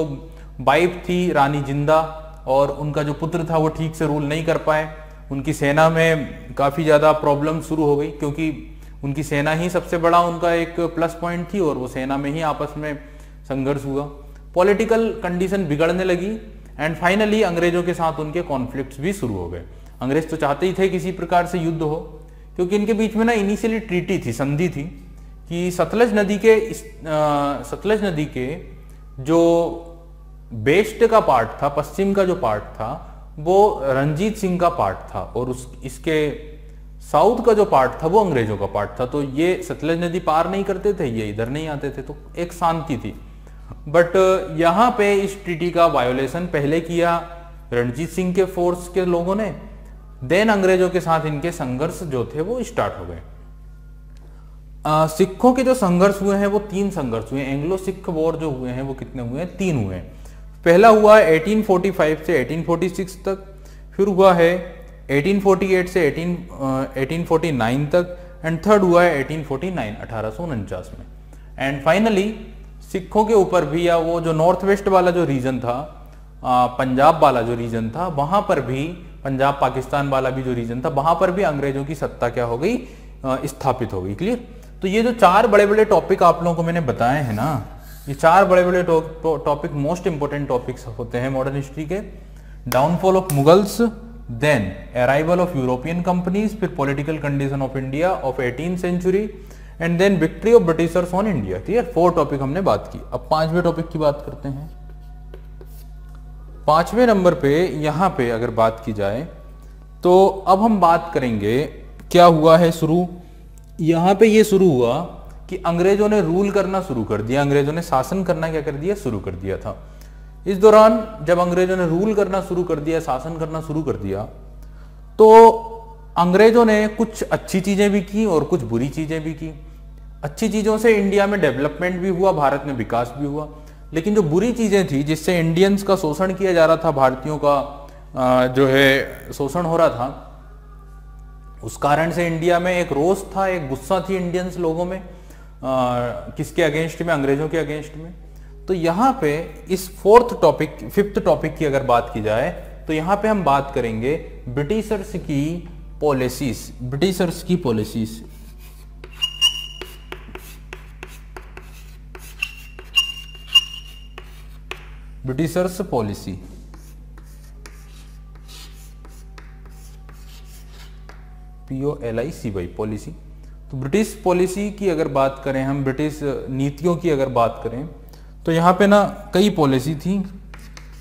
वाइफ थी रानी जिंदा और उनका जो पुत्र था वो ठीक से रूल नहीं कर पाए। उनकी सेना में काफी ज्यादा प्रॉब्लम शुरू हो गई, क्योंकि उनकी सेना ही सबसे बड़ा उनका एक प्लस पॉइंट थी और वो सेना में ही आपस में संघर्ष हुआ। पॉलिटिकल कंडीशन बिगड़ने लगी एंड फाइनली अंग्रेजों के साथ उनके कॉन्फ्लिक्ट्स भी शुरू हो गए। अंग्रेज तो चाहते ही थे किसी प्रकार से युद्ध हो, क्योंकि इनके बीच में ना इनिशियली ट्रीटी थी, संधि थी कि सतलज नदी के जो वेस्ट का पार्ट था, पश्चिम का जो पार्ट था, वो रणजीत सिंह का पार्ट था और इसके साउथ का जो पार्ट था वो अंग्रेजों का पार्ट था। तो ये सतलज नदी पार नहीं करते थे, ये इधर नहीं आते थे, तो एक शांति थी। बट यहाँ पे इस ट्रीटी का वायोलेशन पहले किया रणजीत सिंह के फोर्स के लोगों ने, देन अंग्रेजों के साथ इनके संघर्ष जो थे वो स्टार्ट हो गए। सिखों के जो संघर्ष हुए हैं वो 3 संघर्ष हुए। एंग्लो सिख वॉर जो हुए हैं वो कितने हुए हैं? 3 हुए हैं। पहला हुआ 1845 से 1846 तक, फिर हुआ है 1848 से 1849 तक एंड थर्ड हुआ है 1849 1849 में। एंड फाइनली सिखों के ऊपर भी, या वो जो नॉर्थ वेस्ट वाला जो रीजन था, पंजाब वाला जो रीजन था, वहां पर भी, पंजाब पाकिस्तान वाला भी जो रीजन था, वहां पर भी अंग्रेजों की सत्ता क्या हो गई? स्थापित हो गई। क्लियर? तो ये जो 4 बड़े बड़े टॉपिक आप लोगों को मैंने बताए हैं ना, ये 4 बड़े बड़े टॉपिक मोस्ट इंपोर्टेंट टॉपिक्स होते हैं मॉडर्न हिस्ट्री के। Downfall of Mughals, then arrival of European companies, फिर political condition of India of 18th century and then victory of Britishers on India. Clear? 4 topic हमने बात की। अब 5वें टॉपिक की बात करते हैं। 5वें नंबर पे यहां पे अगर बात की जाए तो अब हम बात करेंगे क्या हुआ है शुरू। यहां पे ये शुरू हुआ कि अंग्रेजों ने रूल करना शुरू कर दिया, अंग्रेजों ने शासन करना क्या कर दिया? शुरू कर दिया था। इस दौरान जब अंग्रेजों ने रूल करना शुरू कर दिया, शासन करना शुरू कर दिया, तो अंग्रेजों ने कुछ अच्छी चीजें भी की और कुछ बुरी चीजें भी की। अच्छी चीजों से इंडिया में डेवलपमेंट भी हुआ, भारत में विकास भी हुआ, लेकिन जो बुरी चीजें थी जिससे इंडियंस का शोषण किया जा रहा था, भारतीयों का जो है शोषण हो रहा था, उस कारण से इंडिया में एक रोष था, एक गुस्सा थी इंडियंस लोगों में, किसके अगेंस्ट में? अंग्रेजों के अगेंस्ट में। तो यहाँ पे इस 5th टॉपिक की अगर बात की जाए तो यहाँ पे हम बात करेंगे ब्रिटिशर्स की पॉलिसीज। ब्रिटिशर्स की policies, Britishers policy. POLICY policy. तो ब्रिटिश पॉलिसी की अगर बात करें हम, ब्रिटिश नीतियों की अगर बात करें तो यहाँ पे ना कई पॉलिसी थी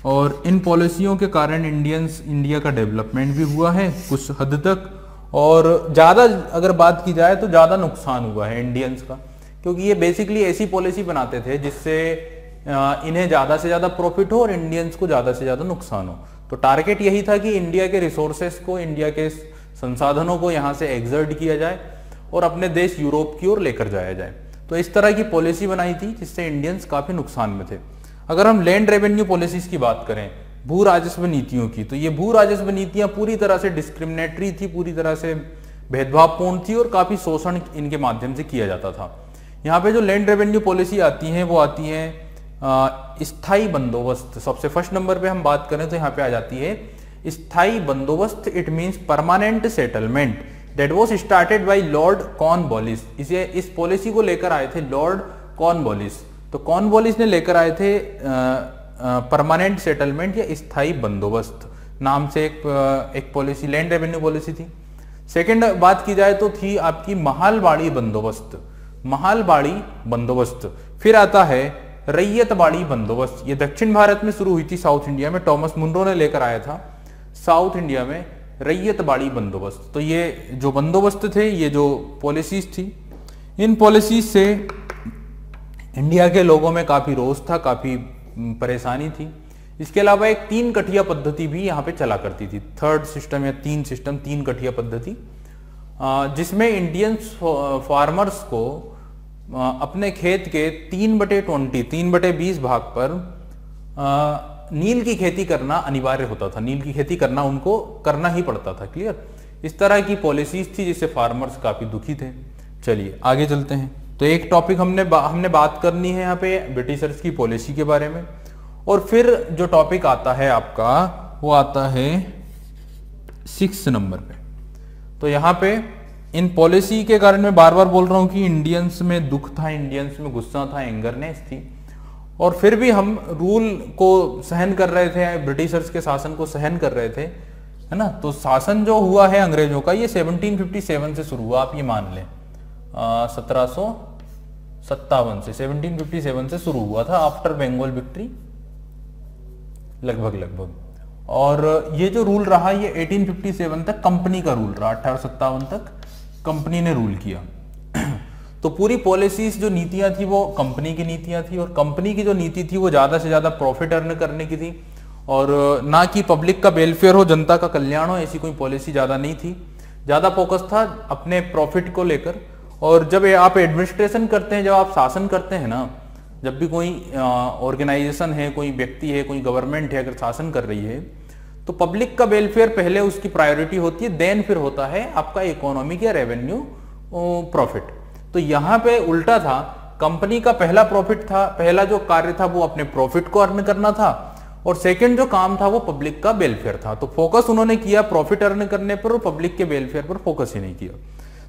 और इन पॉलिसियों के कारण इंडिया का डेवलपमेंट भी हुआ है कुछ हद तक, और ज़्यादा अगर बात की जाए तो ज़्यादा नुकसान हुआ है इंडियंस का, क्योंकि ये बेसिकली ऐसी पॉलिसी बनाते थे जिससे इन्हें ज़्यादा से ज़्यादा प्रॉफिट हो और इंडियंस को ज़्यादा से ज़्यादा नुकसान हो। तो टारगेट यही था कि इंडिया के रिसोर्सेस को, इंडिया के संसाधनों को यहाँ से एक्सर्ट किया जाए और अपने देश यूरोप की ओर लेकर जाया जाए। तो इस तरह की पॉलिसी बनाई थी जिससे इंडियंस काफ़ी नुकसान में थे। अगर हम लैंड रेवेन्यू पॉलिसीज की बात करें, भू राजस्व नीतियों की, तो ये भू राजस्व नीतियां पूरी तरह से डिस्क्रिमिनेटरी थी, पूरी तरह से भेदभावपूर्ण थी और काफ़ी शोषण इनके माध्यम से किया जाता था। यहाँ पे जो लैंड रेवेन्यू पॉलिसी आती है वो आती है स्थायी बंदोबस्त। सबसे फर्स्ट नंबर पे हम बात करें तो यहाँ पे आ जाती है स्थायी बंदोबस्त। It means permanent settlement that was started by Lord Cornwallis. इस पॉलिसी को लेकर आए थे लॉर्ड कॉर्नवालिस। तो कॉर्नवालिस ने लेकर आए थे परमानेंट सेटलमेंट या स्थायी बंदोबस्त नाम से एक पॉलिसी, लैंड रेवेन्यू पॉलिसी थी। सेकंड बात की जाए तो थी आपकी महालबाड़ी बंदोबस्त। महालबाड़ी बंदोबस्त। फिर आता है रैयतवाड़ी बंदोबस्त। ये दक्षिण भारत में शुरू हुई थी, साउथ इंडिया में टॉमस मुनरो ने लेकर आया था साउथ इंडिया में रैयतवाड़ी बंदोबस्त। तो ये जो बंदोबस्त थे, ये जो पॉलिसीज थी, इन पॉलिसीज से इंडिया के लोगों में काफी रोष था, काफी परेशानी थी। इसके अलावा एक 3 कठिया पद्धति भी यहाँ पे चला करती थी, थर्ड सिस्टम या 3 कठिया पद्धति, जिसमें इंडियंस फार्मर्स को अपने खेत के 3/20 भाग पर नील की खेती करना अनिवार्य होता था। नील की खेती करना उनको करना ही पड़ता था। क्लियर? इस तरह की पॉलिसीज थी जिससे फार्मर्स काफी दुखी थे। चलिए आगे चलते हैं। तो एक टॉपिक हमने बात करनी है यहाँ पे ब्रिटिशर्स की पॉलिसी के बारे में, और फिर जो टॉपिक आता है आपका वो आता है 6 नंबर पे। तो यहाँ पे इन पॉलिसी के कारण मैं बार बार बोल रहा हूं कि इंडियंस में दुख था, इंडियंस में गुस्सा था, एंगरनेस थी, और फिर भी हम रूल को सहन कर रहे थे, ब्रिटिशर्स के शासन को सहन कर रहे थे, है ना। तो शासन जो हुआ है अंग्रेजों का, ये 1757 से शुरू हुआ, आप ये मान लें 1757 से 1757 से शुरू हुआ था, आफ्टर बंगाल विक्ट्री लगभग। और ये जो रूल रहा ये 1857 तक कंपनी का रूल रहा, 1857 तक कंपनी ने रूल किया। तो पूरी पॉलिसीज जो नीतियां थी वो कंपनी की नीतियां थी, और कंपनी की जो नीति थी वो ज्यादा से ज्यादा प्रॉफिट अर्न करने की थी, और ना कि पब्लिक का वेलफेयर हो, जनता का कल्याण हो, ऐसी कोई पॉलिसी ज्यादा नहीं थी। ज्यादा फोकस था अपने प्रॉफिट को लेकर। और जब आप एडमिनिस्ट्रेशन करते हैं, जब आप शासन करते हैं ना, जब भी कोई ऑर्गेनाइजेशन है, कोई व्यक्ति है, कोई गवर्नमेंट है, अगर शासन कर रही है, तो पब्लिक का वेलफेयर पहले उसकी प्रायोरिटी होती है, देन फिर होता है आपका इकोनॉमिक या रेवेन्यू प्रॉफिट। तो यहां पे उल्टा था, कंपनी का पहला प्रॉफिट था, पहला जो कार्य था वो अपने प्रॉफिट को अर्न करना था, और सेकंड जो काम था वो पब्लिक का वेलफेयर था। तो फोकस उन्होंने किया प्रॉफिट अर्न करने पर, और पब्लिक के वेलफेयर पर फोकस ही नहीं किया।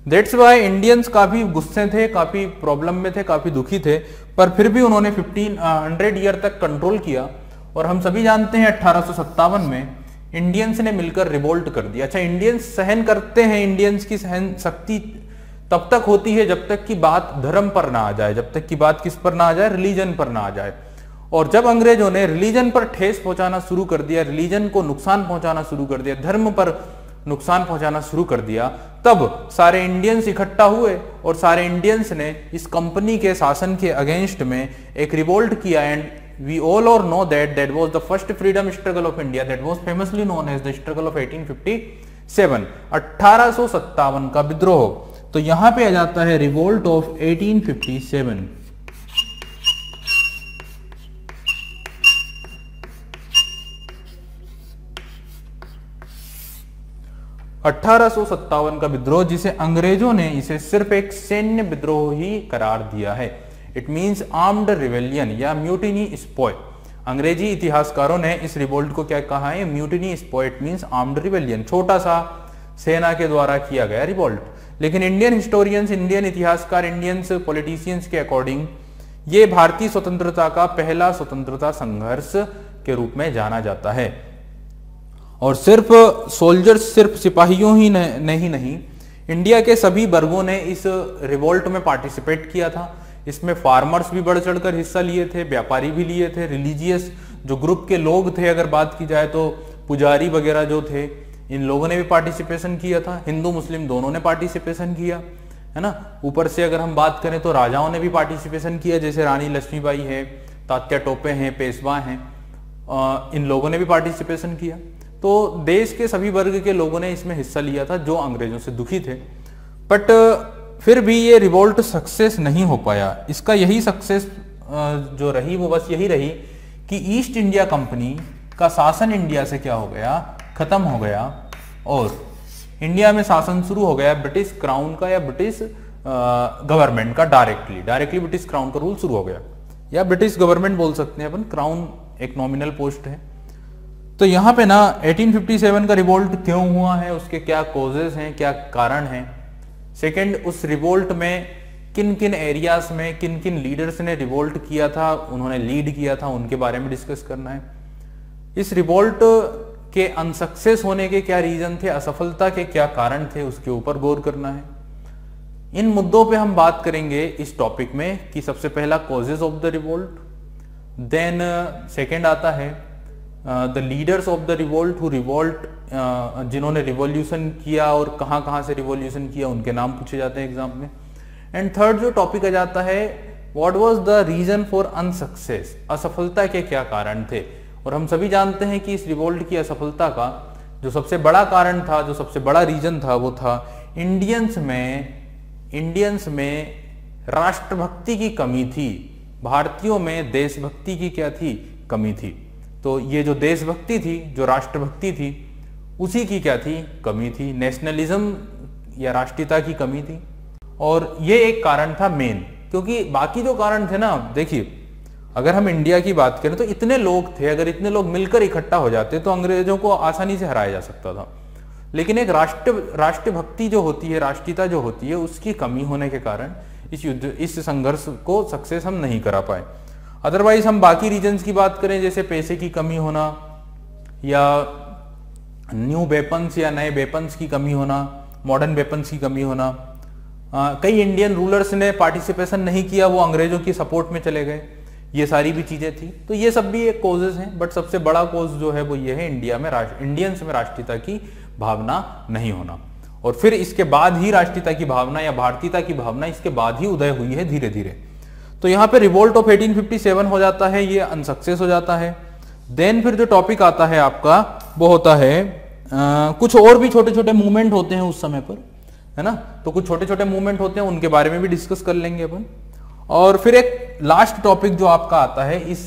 दैट्स वाई इंडियंस काफी गुस्से थे, काफी प्रॉब्लम में थे, काफी दुखी थे, पर फिर भी उन्होंने 1500 ईयर तक कंट्रोल किया। और हम सभी जानते हैं 1857 में इंडियंस ने मिलकर रिवोल्ट कर दिया। अच्छा, इंडियंस सहन करते हैं, इंडियंस की सहन शक्ति तब तक होती है जब तक की बात धर्म पर ना आ जाए, जब तक की बात किस पर ना आ जाए, रिलीजन पर ना आ जाए। और जब अंग्रेजों ने रिलीजन पर ठेस पहुंचाना शुरू कर दिया, रिलीजन को नुकसान पहुंचाना शुरू कर दिया, धर्म पर नुकसान पहुंचाना शुरू कर दिया, तब सारे इंडियंस इकट्ठा हुए और सारे इंडियंस ने इस कंपनी के शासन के अगेंस्ट में एक रिवोल्ट किया। And we all know that was the first freedom struggle of India, that was famously known as the struggle of 1857, 1857 का विद्रोह। तो यहां पे आ जाता है रिवोल्ट ऑफ 1857। का विद्रोह, जिसे अंग्रेजों ने इसे सिर्फ एक सैन्य विद्रोह ही करार दिया है। इट मीन्स आर्म्ड रिवेलियन या म्यूटिनी स्पॉय। अंग्रेजी इतिहासकारों ने इस रिवोल्ट को क्या कहा है? Mutiny स्पॉय। It means armed rebellion, छोटा सा सेना के द्वारा किया गया रिवोल्ट। लेकिन इंडियन हिस्टोरियंस, इंडियन इतिहासकार, इंडियंस पॉलिटिशियंस के अकॉर्डिंग ये भारतीय स्वतंत्रता का पहला स्वतंत्रता संघर्ष के रूप में जाना जाता है। और सिर्फ सोल्जर्स, सिर्फ सिपाहियों ही नहीं, इंडिया के सभी वर्गों ने इस रिवोल्ट में पार्टिसिपेट किया था। इसमें फार्मर्स भी बढ़ चढ़कर हिस्सा लिए थे, व्यापारी भी लिए थे, रिलीजियस जो ग्रुप के लोग थे, अगर बात की जाए तो पुजारी वगैरह जो थे, इन लोगों ने भी पार्टिसिपेशन किया था। हिंदू मुस्लिम दोनों ने पार्टिसिपेशन किया, है ना। ऊपर से अगर हम बात करें तो राजाओं ने भी पार्टिसिपेशन किया, जैसे रानी लक्ष्मीबाई है, तात्या टोपे हैं, पेशवा हैं, इन लोगों ने भी पार्टिसिपेशन किया। तो देश के सभी वर्ग के लोगों ने इसमें हिस्सा लिया था जो अंग्रेजों से दुखी थे। बट फिर भी ये रिवोल्ट सक्सेस नहीं हो पाया। इसका यही सक्सेस जो रही वो बस यही रही कि ईस्ट इंडिया कंपनी का शासन इंडिया से क्या हो गया, खत्म हो गया, और इंडिया में शासन शुरू हो गया ब्रिटिश क्राउन का या ब्रिटिश गवर्नमेंट का। डायरेक्टली ब्रिटिश क्राउन का रूल शुरू हो गया, या ब्रिटिश गवर्नमेंट बोल सकते हैं अपन, क्राउन एक नॉमिनल पोस्ट है। तो यहाँ पे ना 1857 का रिवोल्ट क्यों हुआ है, उसके क्या कॉजेज हैं, क्या कारण हैं। सेकंड, उस रिवोल्ट में किन किन एरियाज में किन किन लीडर्स ने रिवोल्ट किया था, उन्होंने लीड किया था, उनके बारे में डिस्कस करना है। इस रिवोल्ट के अनसक्सेस होने के क्या रीजन थे, असफलता के क्या कारण थे, उसके ऊपर गौर करना है। इन मुद्दों पे हम बात करेंगे इस टॉपिक में कि सबसे पहला causes of the revolt, then second आता है the leaders of the revolt who revolt, जिन्होंने रिवॉल्यूशन किया और कहाँ कहाँ से रिवॉल्यूशन किया उनके नाम पूछे जाते हैं एग्जाम में। एंड थर्ड जो टॉपिक आ जाता है what was the reason for unsuccess, असफलता के क्या कारण थे। और हम सभी जानते हैं कि इस रिवोल्ट की असफलता का जो सबसे बड़ा कारण था, जो सबसे बड़ा रीजन था, वो था इंडियंस में राष्ट्रभक्ति की कमी थी, भारतीयों में देशभक्ति की क्या थी, कमी थी। तो ये जो देशभक्ति थी, जो राष्ट्रभक्ति थी, उसी की क्या थी, कमी थी, नेशनलिज्म या राष्ट्रीयता की कमी थी। और ये एक कारण था मेन, क्योंकि बाकी जो कारण थे ना, देखिए अगर हम इंडिया की बात करें तो इतने लोग थे, अगर इतने लोग मिलकर इकट्ठा हो जाते तो अंग्रेजों को आसानी से हराया जा सकता था। लेकिन एक राष्ट्रभक्ति जो होती है, राष्ट्रीयता जो होती है, उसकी कमी होने के कारण इस संघर्ष को सक्सेस हम नहीं करा पाए। अदरवाइज हम बाकी रीजन्स की बात करें, जैसे पैसे की कमी होना या न्यू वेपन्स या नए वेपन्स की कमी होना, मॉडर्न वेपन्स की कमी होना, कई इंडियन रूलर्स ने पार्टिसिपेशन नहीं किया, वो अंग्रेजों की सपोर्ट में चले गए, ये सारी भी चीजें थी। तो ये सब भी एक कॉजेज हैं, बट सबसे बड़ा कॉज जो है वो ये है इंडियंस में राष्ट्रीयता की भावना नहीं होना। और फिर इसके बाद ही राष्ट्रीयता की भावना या भारतीयता की भावना इसके बाद ही उदय हुई है धीरे धीरे। तो यहाँ पे रिवोल्ट ऑफ 1857 हो जाता है, ये अनसक्सेस हो जाता है। देन फिर जो टॉपिक आता है आपका वो होता है कुछ और भी छोटे छोटे मूवमेंट होते हैं उस समय पर, है ना। तो कुछ छोटे छोटे मूवमेंट होते हैं, उनके बारे में भी डिस्कस कर लेंगे अपन। और फिर एक लास्ट टॉपिक जो आपका आता है इस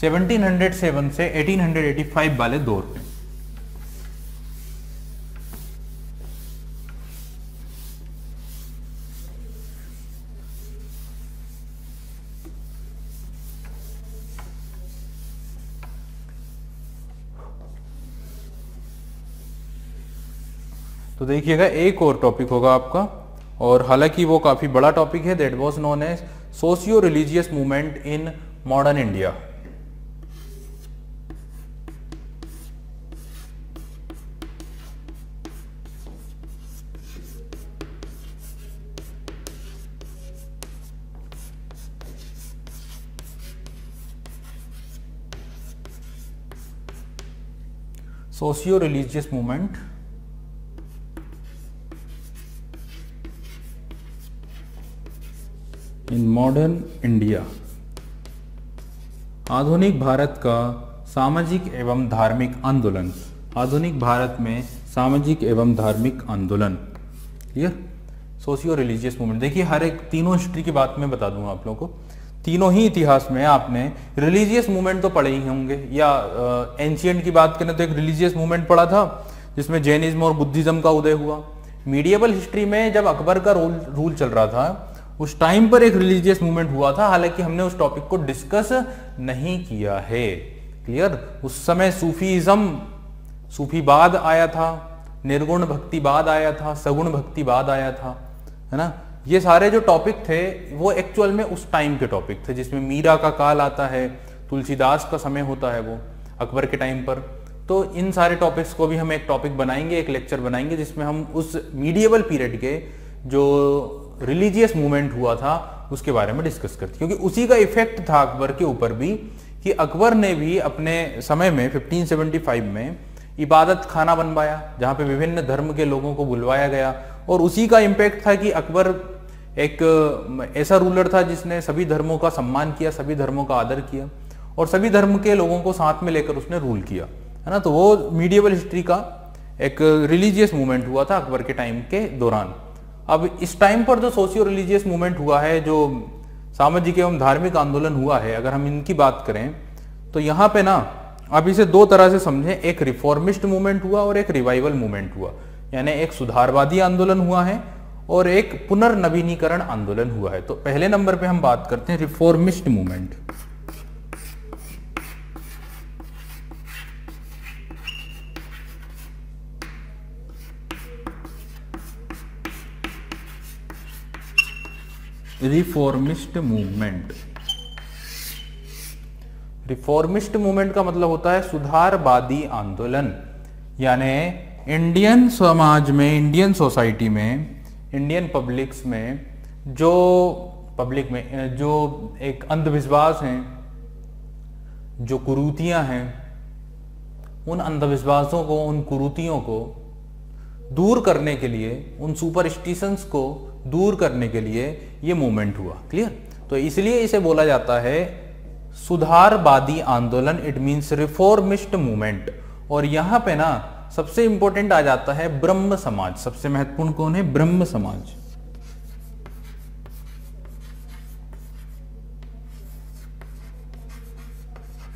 1707 से 1885 वाले दौर पे। तो देखिएगा एक और टॉपिक होगा आपका, और हालांकि वो काफी बड़ा टॉपिक है, that was known as socio religious movement in modern India. Socio religious movement in modern India, आधुनिक भारत का सामाजिक एवं धार्मिक आंदोलन, आधुनिक भारत में सामाजिक एवं धार्मिक आंदोलन। क्लियर। सोशियो रिलीजियस मूवमेंट, देखिए हर एक तीनों हिस्ट्री की बात मैं बता दूंगा आप लोगों को, तीनों ही इतिहास में आपने रिलीजियस मूवमेंट तो पढ़े ही होंगे, या एंशिएंट की बात करें तो एक रिलीजियस मूवमेंट पढ़ा था जिसमें जैनिज्म और बुद्धिज्म का उदय हुआ। मीडिएवल हिस्ट्री में जब अकबर का रूल चल रहा था उस टाइम पर एक रिलीजियस मूवमेंट हुआ था, हालांकि हमने उस टॉपिक को डिस्कस नहीं किया है। क्लियर। उस समय सूफीवाद आया था, निर्गुण भक्तिवाद आया था, सगुण भक्तिवाद आया था, है ना। ये सारे जो टॉपिक थे वो एक्चुअल में उस टाइम के टॉपिक थे, जिसमें मीरा का काल आता है, तुलसीदास का समय होता है वो अकबर के टाइम पर। तो इन सारे टॉपिक्स को भी हम एक टॉपिक बनाएंगे, एक लेक्चर बनाएंगे, जिसमें हम उस मीडिएवल पीरियड के जो रिलीजियस मूवमेंट हुआ था उसके बारे में डिस्कस करते, क्योंकि उसी का इफेक्ट था अकबर के ऊपर भी, कि अकबर ने भी अपने समय में 1575 में इबादत खाना बनवाया जहां पे विभिन्न धर्म के लोगों को बुलवाया गया, और उसी का इम्पैक्ट था कि अकबर एक ऐसा रूलर था जिसने सभी धर्मों का सम्मान किया, सभी धर्मों का आदर किया, और सभी धर्म के लोगों को साथ में लेकर उसने रूल किया, है ना। तो वो मीडिएवल हिस्ट्री का एक रिलीजियस मूवमेंट हुआ था अकबर के टाइम के दौरान। अब इस टाइम पर जो सोशियो रिलीजियस मूवमेंट हुआ है, जो सामाजिक एवं धार्मिक आंदोलन हुआ है, अगर हम इनकी बात करें तो यहाँ पे ना अब इसे दो तरह से समझें, एक रिफॉर्मिस्ट मूवमेंट हुआ और एक रिवाइवल मूवमेंट हुआ, यानी एक सुधारवादी आंदोलन हुआ है और एक पुनर्नवीनीकरण आंदोलन हुआ है। तो पहले नंबर पे हम बात करते हैं reformist movement. Reformist movement, reformist movement का मतलब होता है सुधारवादी आंदोलन, यानी इंडियन समाज में, इंडियन सोसाइटी में, इंडियन पब्लिक्स में जो एक अंधविश्वास हैं, जो कुरीतियां हैं, उन अंधविश्वासों को, उन कुरीतियों को दूर करने के लिए, उन सुपरस्टिशंस को दूर करने के लिए ये मूवमेंट हुआ। क्लियर? तो इसलिए इसे बोला जाता है सुधारवादी आंदोलन, इट मींस रिफॉर्मिस्ट मूवमेंट। और यहां पे ना सबसे इंपॉर्टेंट आ जाता है ब्रह्म समाज। सबसे महत्वपूर्ण कौन है? ब्रह्म समाज।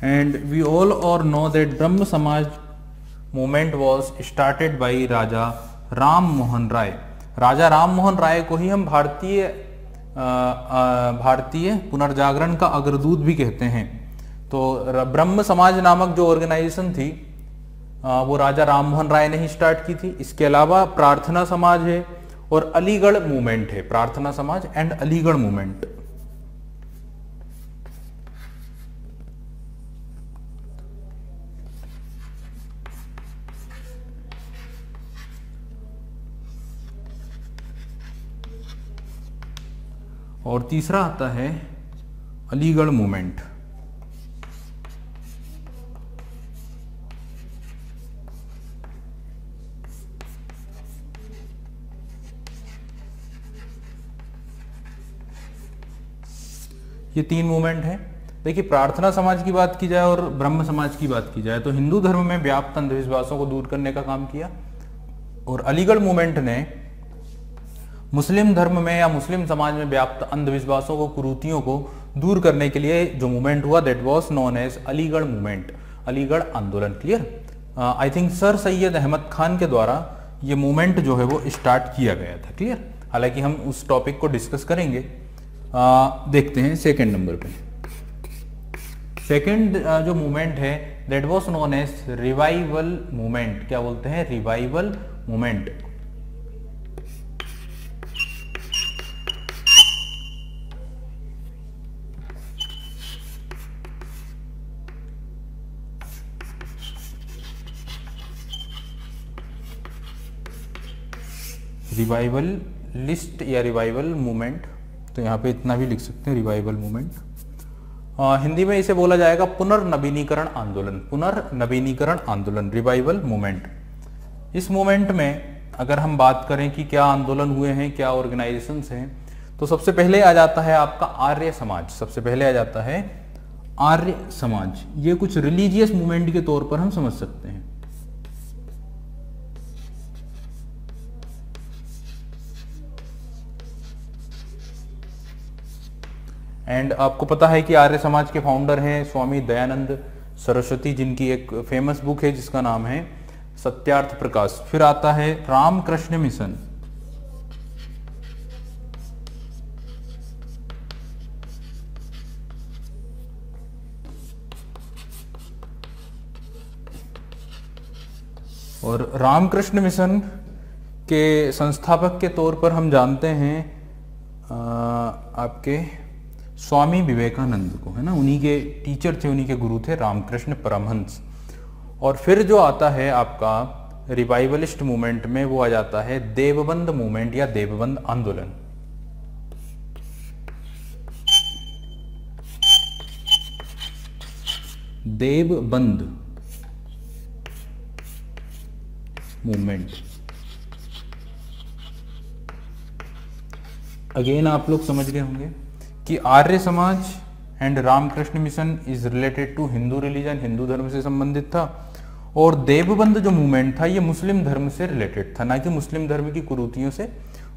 एंड वी ऑल और नो दैट ब्रह्म समाज मूवमेंट वॉज स्टार्टेड बाई राजा राम मोहन राय। राजा राम मोहन राय को ही हम भारतीय पुनर्जागरण का अग्रदूत भी कहते हैं। तो ब्रह्म समाज नामक जो ऑर्गेनाइजेशन थी वो राजा राम मोहन राय ने ही स्टार्ट की थी। इसके अलावा प्रार्थना समाज है और अलीगढ़ मूवमेंट है। प्रार्थना समाज एंड अलीगढ़ मूवमेंट। और तीसरा आता है अलीगढ़ मूवमेंट। ये तीन मूवमेंट है। देखिए, प्रार्थना समाज की बात की जाए और ब्रह्म समाज की बात की जाए तो हिंदू धर्म में व्याप्त अंधविश्वासों को दूर करने का काम किया, और अलीगढ़ मूवमेंट ने मुस्लिम धर्म में या मुस्लिम समाज में व्याप्त अंधविश्वासों को, कुरीतियों को दूर करने के लिए जो मूवमेंट हुआ, that was known as Aligarh movement, Aligarh आंदोलन। Clear? I think sir Syed Ahmad Khan के द्वारा ये मूवमेंट जो है वो स्टार्ट किया गया था। क्लियर? हालांकि हम उस टॉपिक को डिस्कस करेंगे। देखते हैं सेकेंड नंबर पे। सेकेंड जो मूवमेंट है that was known as revival movement. क्या बोलते हैं? Revival movement. रिवाइवल लिस्ट या रिवाइवल मूवमेंट, तो यहाँ पे इतना भी लिख सकते हैं, रिवाइवल मूवमेंट। हिंदी में इसे बोला जाएगा पुनर्नवीनीकरण आंदोलन। पुनर्नवीनीकरण आंदोलन, रिवाइवल मूवमेंट। इस मूवमेंट में अगर हम बात करें कि क्या आंदोलन हुए हैं, क्या ऑर्गेनाइजेशंस हैं, तो सबसे पहले आ जाता है आपका आर्य समाज। सबसे पहले आ जाता है आर्य समाज। ये कुछ रिलीजियस मूवमेंट के तौर पर हम समझ सकते हैं। एंड आपको पता है कि आर्य समाज के फाउंडर हैं स्वामी दयानंद सरस्वती, जिनकी एक फेमस बुक है जिसका नाम है सत्यार्थ प्रकाश। फिर आता है रामकृष्ण मिशन। और रामकृष्ण मिशन के संस्थापक के तौर पर हम जानते हैं आपके स्वामी विवेकानंद को, है ना। उन्हीं के टीचर थे, उन्हीं के गुरु थे रामकृष्ण परमहंस। और फिर जो आता है आपका रिवाइवलिस्ट मूवमेंट में, वो आ जाता है देवबंद मूवमेंट या देवबंद आंदोलन। देवबंद मूवमेंट। अगेन आप लोग समझ गए होंगे कि Arya Samaj and Ramakrishna mission is related to Hindu religion, Hindu धर्म से संबंधित था। और देवबंद जो मूवमेंट था ये मुस्लिम धर्म से रिलेटेड था, ना कि मुस्लिम धर्म की कुरीतियों से।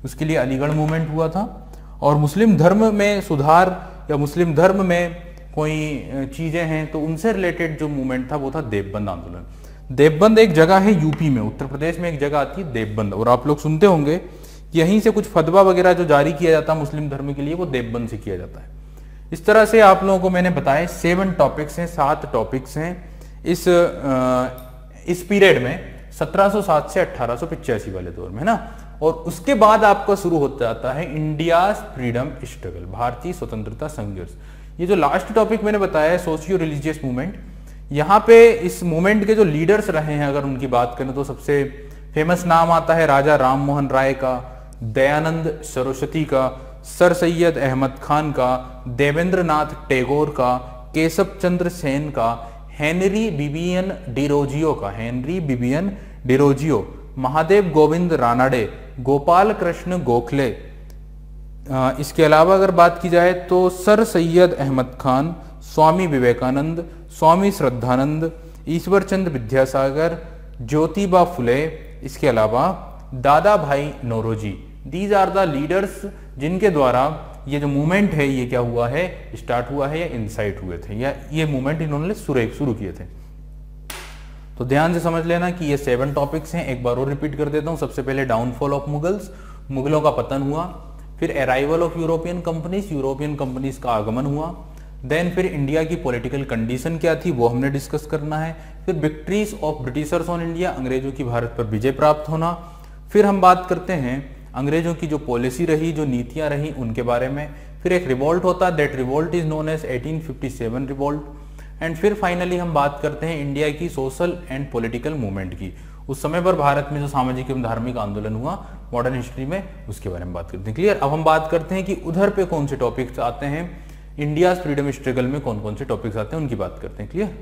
उसके लिए अलीगढ़ मूवमेंट हुआ था। और मुस्लिम धर्म में सुधार या मुस्लिम धर्म में कोई चीजें हैं तो उनसे रिलेटेड जो मूवमेंट था वो था देवबंद आंदोलन। देवबंद एक जगह है यूपी में, उत्तर प्रदेश में एक जगह आती है देवबंद। और आप लोग सुनते होंगे यहीं से कुछ फतवा वगैरह जो जारी किया जाता है मुस्लिम धर्म के लिए वो देवबंद से किया जाता है। इस तरह से आप लोगों को मैंने बताया 7 टॉपिक्स हैं, 7 टॉपिक्स हैं इस पीरियड में 1707 से 1885 वाले दौर में, है ना। और उसके बाद आपका शुरू हो जाता है इंडिया फ्रीडम स्ट्रगल, भारतीय स्वतंत्रता संघर्ष। ये जो लास्ट टॉपिक मैंने बताया है सोशियो रिलीजियस मूवमेंट, यहाँ पे इस मूवमेंट के जो लीडर्स रहे हैं अगर उनकी बात करें तो सबसे फेमस नाम आता है राजा राम मोहन राय का, दयानंद सरस्वती का, सर सैयद अहमद खान का, देवेंद्र नाथ टैगोर का, केशव चंद्र सेन का, हेनरी बिबियन डिरोजियो, महादेव गोविंद रानाडे, गोपाल कृष्ण गोखले। इसके अलावा अगर बात की जाए तो सर सैयद अहमद खान, स्वामी विवेकानंद, स्वामी श्रद्धानंद, ईश्वर चंद्र विद्यासागर, ज्योतिबा फुले, इसके अलावा Dadabhai Naoroji. These are the leaders जिनके द्वारा ये जो मूवमेंट है ये क्या हुआ है, स्टार्ट हुआ है या इंसाइट हुए थे, या ये मूवमेंट इन्होंने शुरू किए थे। तो ध्यान से समझ लेना कि ये 7 टॉपिक्स हैं। एक बार और रिपीट कर देता हूं। सबसे पहले डाउनफॉल ऑफ मुगल्स, मुगलों का पतन हुआ। फिर अराइवल ऑफ यूरोपियन कंपनीज का आगमन हुआ। देन फिर इंडिया की पॉलिटिकल कंडीशन क्या थी वो हमने डिस्कस करना है। फिर victories of Britishers on India, अंग्रेजों की भारत पर विजय प्राप्त होना। फिर हम बात करते हैं अंग्रेजों की जो पॉलिसी रही, जो नीतियां रही, उनके बारे में। फिर एक रिवोल्ट होता है, that revolt is known as 1857 revolt. And फिर फाइनली हम बात करते हैं इंडिया की सोशल एंड पॉलिटिकल मूवमेंट की। उस समय पर भारत में जो सामाजिक एवं धार्मिक आंदोलन हुआ मॉडर्न हिस्ट्री में, उसके बारे में बात करते हैं। क्लियर। अब हम बात करते हैं कि उधर पे कौन से टॉपिक्स आते हैं, इंडिया फ्रीडम स्ट्रगल में कौन कौन से टॉपिक्स आते हैं उनकी बात करते हैं। क्लियर।